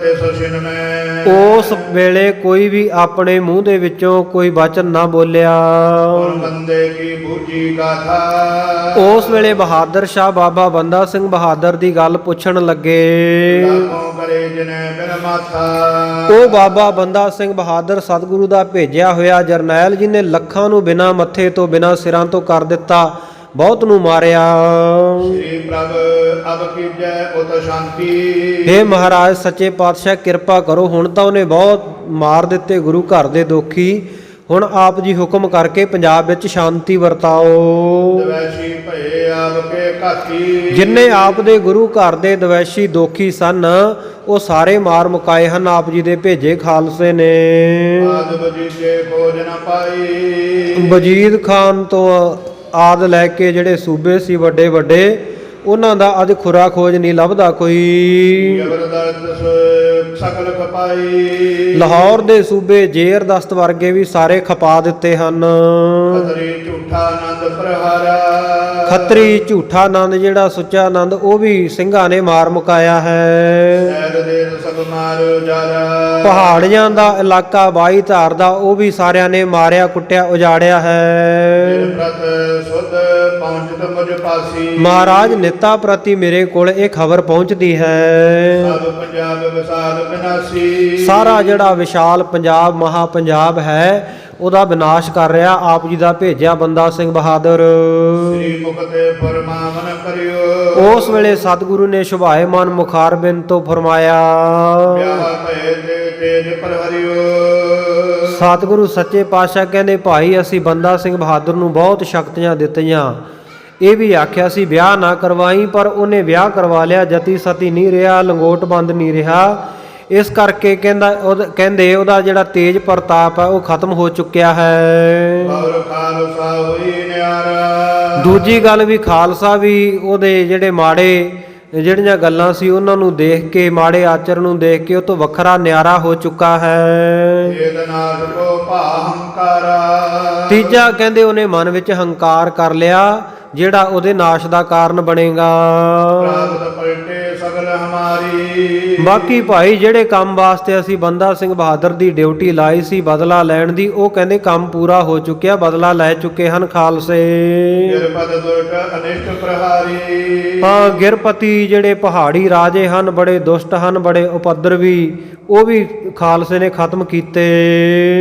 ਤੇ ਸਸਿਨ ਮੈਂ ਉਸ ਵੇਲੇ ਕੋਈ ਵੀ ਆਪਣੇ ਮੂੰਹ ਦੇ ਵਿੱਚੋਂ ਕੋਈ ਵਚਨ ਨਾ ਬੋਲਿਆ। ਔਰ ਬੰਦੇ ਕੀ ਬੂਝੀ ਗਾਥਾ ਉਸ ਵੇਲੇ ਬਹਾਦਰ ਸ਼ਾਹ ਬਾਬਾ ਬੰਦਾ ਸਿੰਘ ਬਹਾਦਰ ਦੀ ਗੱਲ ਪੁੱਛਣ ਲੱਗੇ। ਲਾਖੋਂ ਕਰੇ ਜਿਨੇ ਬਿਨ ਮਾਥਾ ਉਹ ਬਾਬਾ ਬੰਦਾ ਸਿੰਘ ਬਹਾਦਰ ਸਤਿਗੁਰੂ ਦਾ ਭੇਜਿਆ ਹੋਇਆ ਜਰਨੈਲ, ਜਿਹਨੇ ਲੱਖਾਂ ਨੂੰ ਬਿਨਾਂ ਮੱਥੇ ਤੋਂ ਬਿਨਾਂ ਸਿਰਾਂ ਤੋਂ ਕਰ ਦਿੱਤਾ, ਬਹੁਤ ਨੂੰ ਮਾਰਿਆ। ਸ੍ਰੀ ਪ੍ਰਭ ਅਬ ਕੀਜੈ ਉਤ ਸ਼ਾਂਤੀ ਹੇ ਮਹਾਰਾਜ ਸੱਚੇ ਪਾਤਸ਼ਾਹ ਕਿਰਪਾ ਕਰੋ, ਹੁਣ ਤਾਂ ਉਹਨੇ ਬਹੁਤ ਮਾਰ ਦਿੱਤੇ ਗੁਰੂ ਘਰ ਦੇ ਦੋਖੀ, ਹੁਣ ਆਪ ਜੀ ਹੁਕਮ ਕਰਕੇ ਪੰਜਾਬ ਵਿੱਚ ਸ਼ਾਂਤੀ ਵਰਤਾਓ। ਦਵੈਸ਼ੀ ਭਏ ਆਪ ਕੇ ਘਾਤੀ ਜਿਨਨੇ ਆਪ ਦੇ ਗੁਰੂ ਘਰ ਦੇ ਦਵੈਸ਼ੀ ਦੋਖੀ ਸਨ ਉਹ ਸਾਰੇ ਮਾਰ ਮੁਕਾਏ ਹਨ ਆਪ ਜੀ ਦੇ ਭੇਜੇ ਖਾਲਸੇ ਨੇ। ਆਦ ਬਜੀਜੇ ਖੋਜ ਨ ਪਾਈ ਵਜੀਦ ਖਾਨ ਤੋਂ ਆਦ ਲੈ ਕੇ ਜਿਹੜੇ ਸੂਬੇ ਸੀ ਵੱਡੇ ਵੱਡੇ, ਉਹਨਾਂ ਦਾ ਅੱਜ ਖੁਰਾ ਖੋਜ ਨਹੀਂ ਲੱਭਦਾ ਕੋਈ। ਜ਼ਬਰਦਸਤ ਸਕਲ ਖਪਾਈ ਲਾਹੌਰ ਦੇ ਸੂਬੇ ਜੇਰ ਦਸਤ ਵਰਗੇ ਵੀ ਸਾਰੇ ਖਪਾ ਦਿੱਤੇ ਹਨ। ਖਤਰੀ ਝੂਠਾ ਆਨੰਦ ਪ੍ਰਹਾਰਾ ਖੱਤਰੀ ਝੂਠਾ ਆਨੰਦ ਜਿਹੜਾ ਸੁੱਚਾ ਆਨੰਦ ਉਹ ਵੀ ਸਿੰਘਾਂ ਨੇ ਮਾਰ ਮੁਕਾਇਆ ਹੈ। ਸੈਰ ਦੇ ਸਭ ਮਾਰ ਜਾਰਾ ਪਹਾੜੀਆਂ ਦਾ ਇਲਾਕਾ 22 ਧਾਰ ਦਾ ਉਹ ਵੀ ਸਾਰਿਆਂ ਨੇ ਮਾਰਿਆ ਕੁੱਟਿਆ ਉਜਾੜਿਆ ਹੈ। ਪ੍ਰਤ ਸੁਧ ਪਹੁੰਚਤ ਮੁਝ ਪਾਸੀ ਮਹਾਰਾਜ ਨਿੱਤਾ ਪ੍ਰਤੀ ਮੇਰੇ ਕੋਲ ਇਹ ਖਬਰ ਪਹੁੰਚਦੀ ਹੈ। ਸਭ ਪੰਜਾਬ ਵਿਸਾਲ ਵਿਨਾਸੀ ਸਾਰਾ ਜਿਹੜਾ ਵਿਸ਼ਾਲ ਪੰਜਾਬ ਮਹਾ ਪੰਜਾਬ ਹੈ ਉਹਦਾ ਵਿਨਾਸ਼ ਕਰ ਰਿਹਾ ਆਪ ਜੀ ਦਾ ਭੇਜਿਆ ਬੰਦਾ ਸਿੰਘ ਬਹਾਦਰ। ਸ੍ਰੀ ਮੁਖ ਤੇ ਫਰਮਾਵਨ ਕਰਿਓ ਉਸ ਵੇਲੇ ਸਤਿਗੁਰੂ ਨੇ ਸ਼ੁਭਾਏਮਾਨ ਮੁਖਾਰਬਿੰਦ ਤੋਂ ਫਰਮਾਇਆ। ਵਿਆਹ ਭਏ ਤੇ ਤੇਜ ਪ੍ਰਹਰਿਓ ਸਤਿਗੁਰੂ ਸੱਚੇ ਪਾਤਸ਼ਾਹ ਕਹਿੰਦੇ ਭਾਈ ਅਸੀਂ ਬੰਦਾ ਸਿੰਘ ਬਹਾਦਰ ਨੂੰ ਬਹੁਤ ਸ਼ਕਤੀਆਂ ਦਿੱਤੀਆਂ, ਇਹ ਵੀ ਆਖਿਆ ਸੀ ਵਿਆਹ ਨਾ ਕਰਵਾਈ, ਪਰ ਉਹਨੇ ਵਿਆਹ ਕਰਵਾ ਲਿਆ, ਜਤੀ ਸਤੀ ਨਹੀਂ ਰਿਹਾ, ਲੰਗੋਟ ਬੰਦ ਨਹੀਂ ਰਿਹਾ, ਇਸ ਕਰਕੇ ਕਹਿੰਦੇ ਉਹਦਾ ਜਿਹੜਾ ਤੇਜ ਪ੍ਰਤਾਪ ਹੈ ਉਹ ਖਤਮ ਹੋ ਚੁੱਕਿਆ ਹੈ। ਔਰ ਖਾਲਸਾ ਹੋਈ ਨਿਆਰਾ ਦੂਜੀ ਗੱਲ ਵੀ ਖਾਲਸਾ ਵੀ ਉਹਦੇ ਜਿਹੜੇ ਮਾੜੇ ਜਿਹੜੀਆਂ ਗੱਲਾਂ ਸੀ ਉਹਨਾਂ ਨੂੰ ਦੇਖ ਕੇ, ਮਾੜੇ ਆਚਰਨ ਨੂੰ ਦੇਖ ਕੇ ਉਹ ਤੋਂ ਵੱਖਰਾ ਨਿਆਰਾ ਹੋ ਚੁੱਕਾ ਹੈ। ਏਦਨਾਥ ਕੋ ਭਾ ਹੰਕਾਰਾ ਤੀਜਾ ਕਹਿੰਦੇ ਉਹਨੇ ਮਨ ਵਿੱਚ ਹੰਕਾਰ ਕਰ ਲਿਆ ਜਿਹੜਾ ਉਹਦੇ ਨਾਸ਼ ਦਾ ਕਾਰਨ ਬਣੇਗਾ। ਪ੍ਰਾਪਤ ਪਲਟੇ ਸਗਲ ਹਮਾਰੀ ਬਾਕੀ ਭਾਈ ਜਿਹੜੇ ਕੰਮ ਵਾਸਤੇ ਅਸੀਂ ਬੰਦਾ ਸਿੰਘ ਬਹਾਦਰ ਦੀ ਡਿਊਟੀ ਲਾਈ ਸੀ ਬਦਲਾ ਲੈਣ ਦੀ, ਉਹ ਕਹਿੰਦੇ ਕੰਮ ਪੂਰਾ ਹੋ ਚੁੱਕਿਆ, ਬਦਲਾ ਲੈ ਚੁੱਕੇ ਹਨ ਖਾਲਸੇ। ਗਿਰਪਤ ਦੁਰਟ ਅਨਿਸ਼ਟ ਪ੍ਰਹਾਰੀ ਹਾਂ ਗਿਰਪਤੀ ਜਿਹੜੇ ਪਹਾੜੀ ਰਾਜੇ ਹਨ ਬੜੇ ਦੁਸ਼ਟ ਹਨ, ਬੜੇ ਉਪਦਰਵੀ, ਉਹ ਵੀ ਖਾਲਸੇ ਨੇ ਖਤਮ ਕੀਤੇ।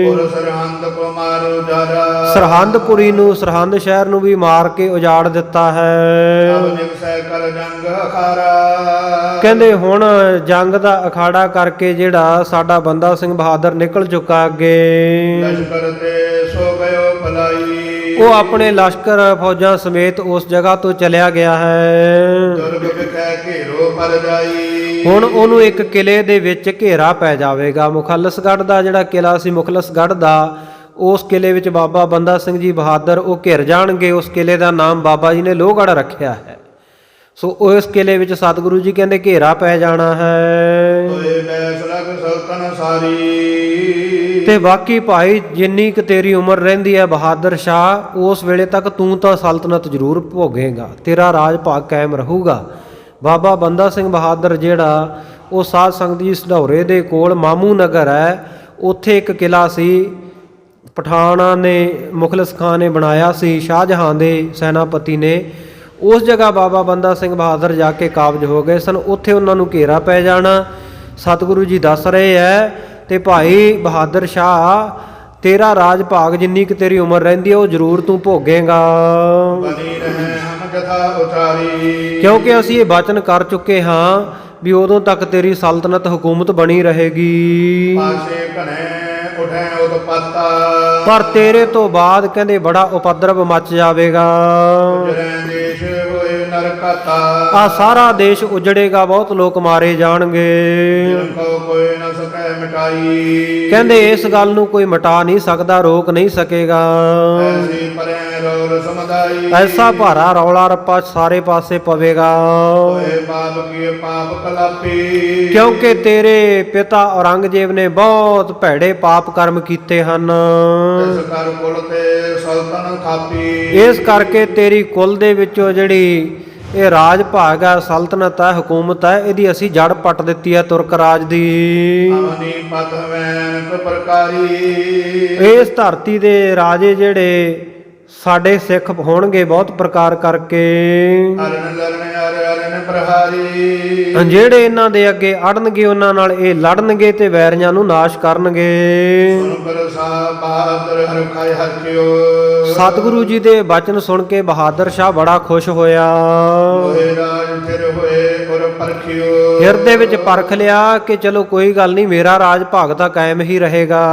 ਪੁਰ ਸਰਹੰਦ ਕੋ ਮਾਰੋ ਜਾਰਾ ਸਰਹੰਦਪੁਰੀ ਨੂੰ, ਸਰਹੰਦ ਸ਼ਹਿਰ ਨੂੰ ਵੀ ਮਾਰ ਕੇ ਉਜਾੜ ਦਿੱਤਾ ਹੈ। ਅਬ ਨਿਕਸੈ ਕਰ ਜੰਗ ਅਖਾਰਾ ਕਹਿੰਦੇ ਹੁਣ ਜੰਗ ਦਾ ਅਖਾੜਾ ਕਰਕੇ ਜਿਹੜਾ ਸਾਡਾ ਬੰਦਾ ਸਿੰਘ ਬਹਾਦਰ ਨਿਕਲ ਚੁੱਕਾ ਅੱਗੇ। ਲਸ਼ਕਰ ਤੇ ਸੋ ਗਇਓ ਭਲਾਈ ਉਹ ਆਪਣੇ ਲਸ਼ਕਰ ਫੌਜਾਂ ਸਮੇਤ ਉਸ ਜਗ੍ਹਾ ਤੋਂ ਚਲਿਆ ਗਿਆ ਹੈ। ਦੁਰਗ ਵਿਖੇ ਘੇਰੋ ਪਰ ਜਾਈ। ਹੁਣ ਉਹਨੂੰ ਇੱਕ ਕਿਲੇ ਦੇ ਵਿੱਚ ਘੇਰਾ ਪੈ ਜਾਵੇਗਾ। ਮੁਖਲਸਗੜ੍ਹ ਦਾ ਜਿਹੜਾ ਕਿਲਾ ਸੀ, ਮੁਖਲਸਗੜ੍ਹ ਦਾ, ਉਸ ਕਿਲੇ ਵਿੱਚ ਬਾਬਾ ਬੰਦਾ ਸਿੰਘ ਜੀ ਬਹਾਦਰ ਉਹ ਘਿਰ ਜਾਣਗੇ। ਉਸ ਕਿਲੇ ਦਾ ਨਾਮ ਬਾਬਾ ਜੀ ਨੇ ਲੋਹਗੜ੍ਹ ਰੱਖਿਆ ਹੈ। ਸੋ ਉਸ ਕਿਲੇ ਵਿੱਚ ਸਤਿਗੁਰੂ ਜੀ ਕਹਿੰਦੇ ਘੇਰਾ ਪੈ ਜਾਣਾ ਹੈ। ਹੋਏ ਬੈਸ ਲਗ ਸਲਤਨ ਸਾਰੀ। ਤੇ ਬਾਕੀ ਭਾਈ ਜਿੰਨੀ ਕੁ ਤੇਰੀ ਉਮਰ ਰਹਿੰਦੀ ਹੈ ਬਹਾਦਰ ਸ਼ਾਹ, ਉਸ ਵੇਲੇ ਤੱਕ ਤੂੰ ਤਾਂ ਸਲਤਨਤ ਜ਼ਰੂਰ ਭੋਗੇਗਾ, ਤੇਰਾ ਰਾਜ ਭਾਗ ਕਾਇਮ ਰਹੂਗਾ। ਬਾਬਾ ਬੰਦਾ ਸਿੰਘ ਬਹਾਦਰ ਜਿਹੜਾ ਉਹ ਸਾਧ ਸੰਗਤ ਜੀ ਸਢੌਰੇ ਦੇ ਕੋਲ ਮਾਮੂ ਨਗਰ ਹੈ, ਉੱਥੇ ਇੱਕ ਕਿਲਾ ਸੀ, ਪਠਾਨਾਂ ਨੇ, ਮੁਖਲਿਸ ਖਾਂ ਨੇ ਬਣਾਇਆ ਸੀ, ਸ਼ਾਹਜਹਾਂ ਦੇ ਸੈਨਾਪਤੀ ਨੇ। ਉਸ ਜਗ੍ਹਾ ਬਾਬਾ ਬੰਦਾ ਸਿੰਘ ਬਹਾਦਰ ਜਾ ਕੇ ਕਾਬਜ ਹੋ ਗਏ ਸਨ। ਉੱਥੇ ਉਹਨਾਂ ਨੂੰ ਘੇਰਾ ਪੈ ਜਾਣਾ ਸਤਿਗੁਰੂ ਜੀ ਦੱਸ ਰਹੇ ਹੈ। ਤੇ ਭਾਈ ਬਹਾਦਰ ਸ਼ਾਹ, ਤੇਰਾ ਰਾਜ ਭਾਗ ਜਿੰਨੀ ਕੁ ਤੇਰੀ ਉਮਰ ਰਹਿੰਦੀ ਹੈ ਉਹ ਜ਼ਰੂਰ ਤੂੰ ਭੋਗੇਗਾ। ਬਣੀ ਰਹੇ ਹਮ ਕਥਾ ਉਚਾਰੀ। ਕਿਉਂਕਿ ਅਸੀਂ ਇਹ ਬਚਨ ਕਰ ਚੁੱਕੇ ਹਾਂ ਵੀ ਉਦੋਂ ਤੱਕ ਤੇਰੀ ਸਲਤਨਤ ਹਕੂਮਤ ਬਣੀ ਰਹੇਗੀ। ਪਾਸੇ ਘਣੇ ਉਠੈ ਉਤਪਾਤਾ। ਪਰ ਤੇਰੇ ਤੋਂ ਬਾਅਦ ਕਹਿੰਦੇ ਬੜਾ ਉਪਦਰਵ ਮਚ ਜਾਵੇਗਾ। ਉਜੜੈ ਦੇਸ਼ ਹੋਏ ਨਰਕਤਾ। ਆ ਸਾਰਾ ਦੇਸ਼ ਉਜੜੇਗਾ, ਬਹੁਤ ਲੋਕ ਮਾਰੇ ਜਾਣਗੇ। ਜਿਨ ਕੋ ਕੋਈ ਨ ਸਕੈ ਮਿਟਾਈ। ਕਹਿੰਦੇ ਇਸ ਗੱਲ ਨੂੰ ਕੋਈ ਮਿਟਾ ਨਹੀਂ ਸਕਦਾ, ਰੋਕ ਨਹੀਂ ਸਕੇਗਾ। ਐਸੀ ਪਰੈ ਰੋਲ ਸਮਦਾਈ। ਐਸਾ ਭਾਰਾ ਰੌਲਾ ਰੱਪਾ ਸਾਰੇ ਪਾਸੇ ਪਵੇਗਾ। ਹੋਏ ਪਾਪ ਕੀ ਪਾਪ ਕਲਾਪੀ। ਕਿਉਂਕਿ ਤੇਰੇ ਪਿਤਾ ਔਰੰਗਜ਼ੇਬ ਨੇ ਬਹੁਤ ਭੈੜੇ ਪਾਪ ਕਰਮ ਕੀਤੇ ਹਨ। ਇਸ ਕਰ ਕੁਲ ਤੇ ਸਲਤਨ ਥਾਪੀ। ਇਸ ਕਰਕੇ ਤੇਰੀ ਕੁਲ ਦੇ ਵਿੱਚੋਂ ਜਿਹੜੀ ਇਹ ਰਾਜ ਭਾਗ ਹੈ, ਸਲਤਨਤ ਹੈ, ਹਕੂਮਤ ਹੈ, ਇਹਦੀ ਅਸੀਂ ਜੜ ਪੱਟ ਦਿੱਤੀ ਹੈ ਤੁਰਕ ਰਾਜ ਦੀ। ਅਵਨੀ ਪਤ ਵੈਨ ਪ੍ਰਕਾਰੀ। ਇਸ ਧਰਤੀ ਦੇ ਰਾਜੇ ਜਿਹੜੇ ਸਾਡੇ ਸਿੱਖ ਹੋਣਗੇ ਬਹੁਤ ਪ੍ਰਕਾਰ ਕਰਕੇ, ਅਰਨ ਲਰਨ ਅਰ ਅਰਨ ਪ੍ਰਹਾਰੀ। ਜਿਹੜੇ ਇਹਨਾਂ ਦੇ ਅੱਗੇ ਅੜਨਗੇ ਉਹਨਾਂ ਨਾਲ ਇਹ ਲੜਨਗੇ ਤੇ ਵੈਰੀਆਂ ਨੂੰ ਨਾਸ਼ ਕਰਨਗੇ। ਸੁਨ ਕਰ ਸਾਹਿਬ ਬਹਾਦਰ ਹਰ ਖਾਇ ਹਰਖਿਓ। ਸਤਿਗੁਰੂ ਜੀ ਦੇ ਬਚਨ ਸੁਣ ਕੇ ਬਹਾਦਰ ਸ਼ਾਹ ਬੜਾ ਖੁਸ਼ ਹੋਇਆ। ਹੋਏ ਰਾਜ ਫਿਰ ਹੋਏ ਔਰ ਪਰਖਿਓ। ਹਿਰਦੇ ਵਿੱਚ ਪਰਖ ਲਿਆ ਕਿ ਚਲੋ ਕੋਈ ਗੱਲ ਨਹੀਂ, ਮੇਰਾ ਰਾਜ ਭਾਗ ਤਾਂ ਕਾਇਮ ਹੀ ਰਹੇਗਾ।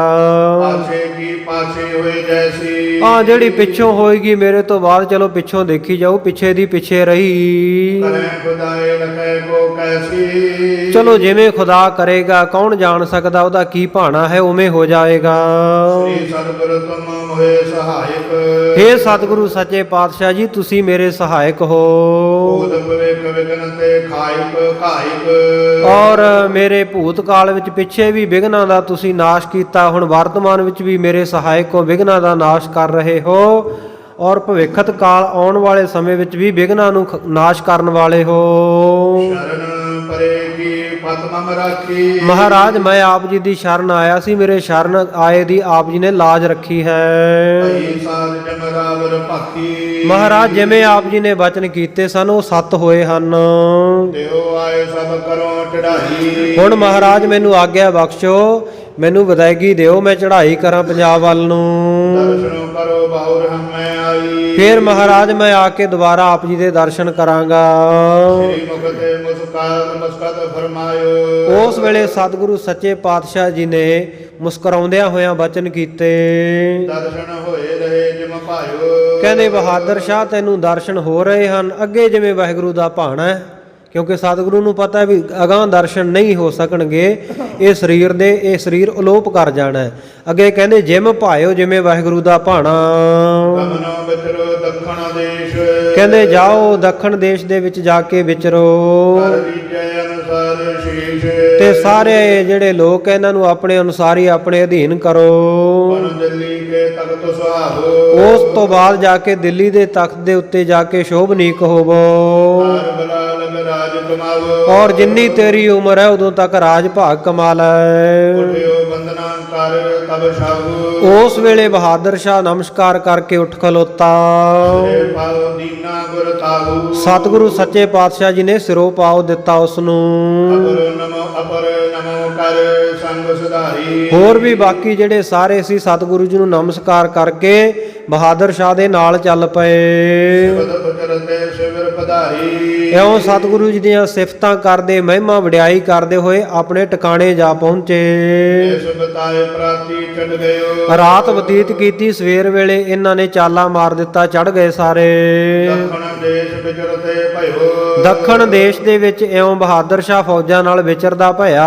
ਪਾਛੇ ਕੀ ਪਾਛੇ ਹੋਏ ਜੈਸੀ। ਆ ਜਿਹੜੀ ਪਿੱਛੋਂ ਹੋਏਗੀ ਮੇਰੇ ਤੋਂ ਬਾਅਦ ਚਲੋ ਪਿੱਛੋਂ ਦੇਖੀ ਜਾਊ, ਪਿੱਛੇ ਦੀ ਪਿੱਛੇ ਰਹੀ। ਕਰੈ ਖੁਦਾਏ ਲਖੈ ਕੋ ਕੈਸੀ। ਚਲੋ ਜਿਵੇਂ ਖੁਦਾ ਕਰੇਗਾ, ਕੌਣ ਜਾਣ ਸਕਦਾ ਉਹਦਾ ਕੀ ਭਾਣਾ ਹੈ, ਉਵੇਂ ਹੋ ਜਾਏਗਾ। ਸ੍ਰੀ ਸਤਿਗੁਰ ਤੁਮ ਹੋਏ ਸਹਾਇਕ। ਹੇ ਸਤਿਗੁਰੂ ਸੱਚੇ ਪਾਤਸ਼ਾਹ ਜੀ, ਤੁਸੀਂ ਮੇਰੇ ਸਹਾਇਕ ਹੋ। ਭੂਤ ਭਵਿਖ ਵਿਗਨ ਤੇ ਖਾਇਕ ਘਾਇਕ। ਔਰ ਮੇਰੇ ਭੂਤ ਕਾਲ ਵਿੱਚ ਪਿੱਛੇ ਵੀ ਵਿਘਨਾਂ ਦਾ ਤੁਸੀਂ ਨਾਸ਼ ਕੀਤਾ, ਹੁਣ ਵਰਤਮਾਨ ਵਿੱਚ ਵੀ ਮੇਰੇ ਸਹਾਇਕ ਹੋ, ਵਿਘਨਾਂ ਦਾ ਨਾਸ਼ ਕਰ ਰਹੇ ਹੋ। ਔਰ ਭਵਿੱਖਤ ਕਾਲ ਆਉਣ ਵਾਲੇ ਸਮੇਂ ਵਿੱਚ ਵੀ ਵਿਘਨਾਂ ਨੂੰ ਨਾਸ਼ ਕਰਨ ਵਾਲੇ ਹੋ। ਸ਼ਰਨ ਪਰੇ ਕੀ ਪਤ ਮਮ ਰਾਖੀ। ਮਹਾਰਾਜ ਮੈਂ ਆਪ ਜੀ ਦੀ ਸ਼ਰਨ ਆਇਆ ਸੀ, ਮੇਰੇ ਸ਼ਰਨ ਆਏ ਦੀ ਆਪ ਜੀ ਨੇ ਲਾਜ ਰੱਖੀ ਹੈ। ਭਈ ਸਾਧ ਜਮ ਰਾਵਰ ਭਾਖੀ। ਮਹਾਰਾਜ ਜਿਵੇਂ ਆਪ ਜੀ ਨੇ ਬਚਨ ਕੀਤੇ ਸਨ ਉਹ ਸੱਤ ਹੋਏ ਹਨ। ਦਿਓ ਆਏ ਸਭ ਕਰੋ ਚੜਾਈ। ਹੁਣ ਮਹਾਰਾਜ ਮੈਨੂੰ ਆਗਿਆ ਬਖਸ਼ੋ, ਮੈਨੂੰ ਵਿਦਾਇਗੀ ਦਿਓ, ਮੈਂ ਚੜ੍ਹਾਈ ਕਰਾਂ ਪੰਜਾਬ ਵੱਲ ਨੂੰ। ਦਰਸ਼ਨ ਕਰੋ ਬਾਉਰ ਹਮੈ ਆਈ। ਫਿਰ ਮਹਾਰਾਜ ਮੈਂ ਆ ਕੇ ਦੁਬਾਰਾ ਆਪ ਜੀ ਦੇ ਦਰਸ਼ਨ ਕਰਾਂਗਾ। ਸ੍ਰੀ ਮੁਖ ਤੇ ਮੁਸਕਤ ਫਰਮਾਇਓ। ਉਸ ਵੇਲੇ ਸਤਿਗੁਰੂ ਸੱਚੇ ਪਾਤਸ਼ਾਹ ਜੀ ਨੇ ਮੁਸਕਰਾਉਂਦਿਆਂ ਹੋਇਆਂ ਬਚਨ ਕੀਤੇ। ਦਰਸ਼ਨ ਹੋਏ ਰਹੇ ਜਿਮ ਭਾਇਓ। ਕਹਿੰਦੇ ਬਹਾਦਰ ਸ਼ਾਹ ਤੈਨੂੰ ਦਰਸ਼ਨ ਹੋ ਰਹੇ ਹਨ, ਅੱਗੇ ਜਿਵੇਂ ਵਾਹਿਗੁਰੂ ਦਾ ਭਾਣਾ ਹੈ, ਕਿਉਂਕਿ ਸਤਿਗੁਰੂ ਨੂੰ ਪਤਾ ਵੀ ਅਗਾਂਹ ਦਰਸ਼ਨ ਨਹੀਂ ਹੋ ਸਕਣਗੇ, ਇਹ ਸਰੀਰ ਦੇ, ਇਹ ਸਰੀਰ ਅਲੋਪ ਕਰ ਜਾਣਾ ਹੈ। ਅੱਗੇ ਕਹਿੰਦੇ ਜਿਮ ਭਾਇਓ ਜਿਵੇਂ ਵਾਹਿਗੁਰੂ ਦਾ ਭਾਣਾ। ਗਮਨੋ ਵਿਚਰੋ ਦੱਖਣ ਦੇਸ਼। ਕਹਿੰਦੇ ਜਾਓ ਦੱਖਣ ਦੇਸ਼ ਦੇ ਵਿੱਚ ਜਾ ਕੇ ਵਿਚਰੋ ਕਰ ਲੀਜੈ ਅਨੁਸਾਰ ਸ਼ੀਸ਼। ਤੇ ਸਾਰੇ ਜਿਹੜੇ ਲੋਕ ਹੈ ਇਹਨਾਂ ਨੂੰ ਆਪਣੇ ਅਨੁਸਾਰ ਹੀ ਆਪਣੇ ਅਧੀਨ ਕਰੋ। ਬਨ ਦਿੱਲੀ ਕੇ ਤਖਤ ਸੁਹਾਵੋ। ਉਸ ਤੋਂ ਬਾਅਦ ਜਾ ਕੇ ਦਿੱਲੀ ਦੇ ਤਖਤ ਦੇ ਉੱਤੇ ਜਾ ਕੇ ਸ਼ੋਭਨੀਕ ਹੋਵੋ। ਹਰ ਬਲਾ ਲਗ ਰਾਜ ਕਮਾਵੋ। ਔਰ ਜਿੰਨੀ ਤੇਰੀ ਉਮਰ ਹੈ ਉਦੋਂ ਤੱਕ ਰਾਜ ਭਾਗ ਕਮਾ ਲੈ। ਉਠਿਓ ਬੰਦਨਾ ਕਰ ਤਬ ਛਾਵੋ। ਉਸ ਵੇਲੇ ਬਹਾਦਰ ਸ਼ਾਹ ਨਮਸਕਾਰ ਕਰਕੇ ਉੱਠ ਖਲੋਤਾ। ਏ ਪਾਉ ਦੀਨਾ ਗੁਰ ਤਾਹੂ। ਸਤਿਗੁਰੂ ਸੱਚੇ ਪਾਤਸ਼ਾਹ ਜੀ ਨੇ ਸਿਰੋਂ ਪਾਉ ਦਿੱਤਾ ਉਸ ਨੂੰ। ਅਪਰ ਨਮੋ ਕਰ ਸੰਗ ਸੁਧਾਰੀ। ਹੋਰ ਵੀ ਬਾਕੀ ਜਿਹੜੇ ਸਾਰੇ ਸੀ ਸਤਿਗੁਰੂ ਜੀ ਨੂੰ ਨਮਸਕਾਰ ਕਰਕੇ ਬਹਾਦਰ ਸ਼ਾਹ ਦੇ ਨਾਲ ਚੱਲ ਪਏ। ਸਿਵਤ ਉਚਰਤੇ ਸਿਵਰ ਪਧਾਰੀ। ਇਉਂ ਸਤਿਗੁਰੂ ਜੀ ਦੀਆਂ ਸਿਫਤਾਂ ਕਰਦੇ ਮਹਿਮਾ ਵਡਿਆਈ ਕਰਦੇ ਹੋਏ ਆਪਣੇ ਟਿਕਾਣੇ ਜਾ ਪਹੁੰਚੇ। ਇਸ ਬਤਾਏ ਪ੍ਰਾਤੀ ਚੜ ਗਇਓ। ਰਾਤ ਬਤੀਤ ਕੀਤੀ, ਸਵੇਰ ਵੇਲੇ ਇਹਨਾਂ ਨੇ ਚਾਲਾ ਮਾਰ ਦਿੱਤਾ, ਚੜ ਗਏ ਸਾਰੇ। ਦੱਖਣ ਦੇਸ਼ ਵਿਚਰਤੇ ਭਇਓ। ਦੱਖਣ ਦੇਸ਼ ਦੇ ਵਿੱਚ ਇਉਂ ਬਹਾਦਰ ਸ਼ਾਹ ਫੌਜਾਂ ਨਾਲ ਵਿਚਰਦਾ ਭਇਆ।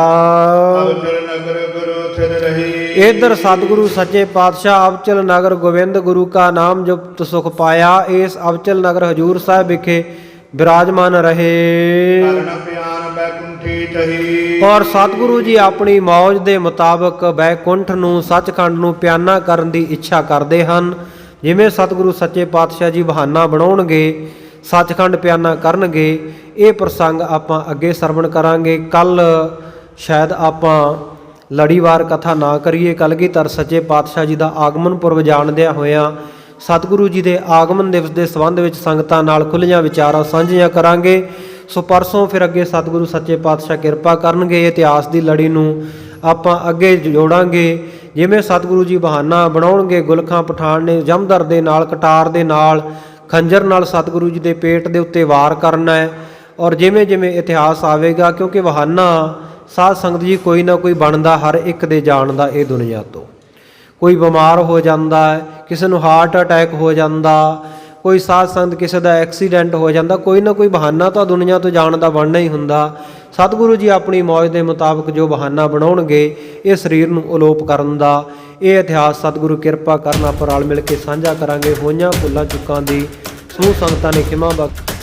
ਅਵਚਲ ਨਗਰ ਗੁਰੂ ਥਿਰ ਰਹੀ। ਇਧਰ ਸਤਿਗੁਰੂ ਸੱਚੇ ਪਾਤਸ਼ਾਹ ਅਬਚਲ ਨਗਰ ਗੋਬਿੰਦ ਗੁਰੂ ਕਾ ਨਾਮ ਜਪਤ ਸੁਖ ਪਾਇਆ। ਇਸ ਅਬਚਲ ਨਗਰ ਹਜੂਰ ਸਾਹਿਬ ਵਿਖੇ ਵਿਰਾਜਮਾਨ ਰਹੇ। ਕਰਨ ਪਿਆਨ ਬੈਕੁੰਠੀ ਚਹੀ। ਔਰ ਸਤਿਗੁਰੂ ਜੀ ਆਪਣੀ ਮੌਜ ਦੇ ਮੁਤਾਬਕ ਬੈਕੁੰਠ ਨੂੰ ਸੱਚਖੰਡ ਨੂੰ ਪਿਆਨਾ ਕਰਨ ਦੀ ਇੱਛਾ ਕਰਦੇ ਹਨ। ਜਿਵੇਂ ਸਤਿਗੁਰੂ ਸੱਚੇ ਪਾਤਸ਼ਾਹ ਜੀ ਬਹਾਨਾ ਬਣਾਉਣਗੇ, ਸੱਚਖੰਡ ਪਿਆਨਾ ਕਰਨਗੇ। ਇਹ ਪ੍ਰਸੰਗ ਆਪਾਂ ਅੱਗੇ ਸਰਵਣ ਕਰਾਂਗੇ। ਕੱਲ ਸ਼ਾਇਦ ਆਪਾਂ ਲੜੀਵਾਰ ਕਥਾ ਨਾ ਕਰੀਏ। ਕਲਗੀਧਰ ਸੱਚੇ ਪਾਤਸ਼ਾਹ ਜੀ ਦਾ ਆਗਮਨ ਪੁਰਬ ਜਾਣਦਿਆਂ ਹੋਇਆਂ ਸਤਿਗੁਰੂ ਜੀ ਦੇ ਆਗਮਨ ਦਿਵਸ ਦੇ ਸੰਬੰਧ ਵਿੱਚ ਸੰਗਤਾਂ ਨਾਲ ਖੁੱਲ੍ਹੀਆਂ ਵਿਚਾਰਾਂ ਸਾਂਝੀਆਂ ਕਰਾਂਗੇ। ਸੋ ਪਰਸੋਂ ਫਿਰ ਅੱਗੇ ਸਤਿਗੁਰੂ ਸੱਚੇ ਪਾਤਸ਼ਾਹ ਕਿਰਪਾ ਕਰਨਗੇ। ਇਤਿਹਾਸ ਦੀ ਲੜੀ ਨੂੰ ਆਪਾਂ ਅੱਗੇ ਜੋੜਾਂਗੇ। ਜਿਵੇਂ ਸਤਿਗੁਰੂ ਜੀ ਬਹਾਨਾ ਬਣਾਉਣਗੇ, ਗੁਲਖਾਂ ਪਠਾਨ ਨੇ ਜਮਦਰ ਦੇ ਨਾਲ, ਕਟਾਰ ਦੇ ਨਾਲ, ਖੰਜਰ ਨਾਲ ਸਤਿਗੁਰੂ ਜੀ ਦੇ ਪੇਟ ਦੇ ਉੱਤੇ ਵਾਰ ਕਰਨਾ ਹੈ। ਔਰ ਜਿਵੇਂ ਜਿਵੇਂ ਇਤਿਹਾਸ ਆਵੇਗਾ, ਕਿਉਂਕਿ ਬਹਾਨਾ ਸਾਧ ਸੰਗਤ ਜੀ ਕੋਈ ਨਾ ਕੋਈ ਬਣਦਾ ਹਰ ਇੱਕ ਦੇ ਜਾਣ ਦਾ ਇਹ ਦੁਨੀਆ ਤੋਂ। ਕੋਈ ਬਿਮਾਰ ਹੋ ਜਾਂਦਾ ਹੈ, ਕਿਸੇ ਨੂੰ ਹਾਰਟ ਅਟੈਕ ਹੋ ਜਾਂਦਾ, ਕੋਈ ਸਾਧ ਸੰਗਤ ਕਿਸੇ ਦਾ ਐਕਸੀਡੈਂਟ ਹੋ ਜਾਂਦਾ। ਕੋਈ ਨਾ ਕੋਈ ਬਹਾਨਾ ਤਾਂ ਦੁਨੀਆ ਤੋਂ ਜਾਣ ਦਾ ਬਣਨਾ ਹੀ ਹੁੰਦਾ। ਸਤਿਗੁਰੂ ਜੀ ਆਪਣੀ ਮੌਜ ਦੇ ਮੁਤਾਬਕ ਜੋ ਬਹਾਨਾ ਬਣਾਉਣਗੇ ਇਹ ਸਰੀਰ ਨੂੰ ਅਲੋਪ ਕਰਨ ਦਾ। ਇਹ ਇਤਿਹਾਸ ਸਤਿਗੁਰੂ ਕਿਰਪਾ ਕਰਨ ਆਪਾਂ ਰਲ ਮਿਲ ਕੇ ਸਾਂਝਾ ਕਰਾਂਗੇ। ਹੋਈਆਂ ਭੁੱਲਾਂ ਚੁੱਕਾਂ ਦੀ ਸਮੂਹ ਸੰਗਤਾਂ ਨੇ ਖਿਮਾ ਬਖਸ਼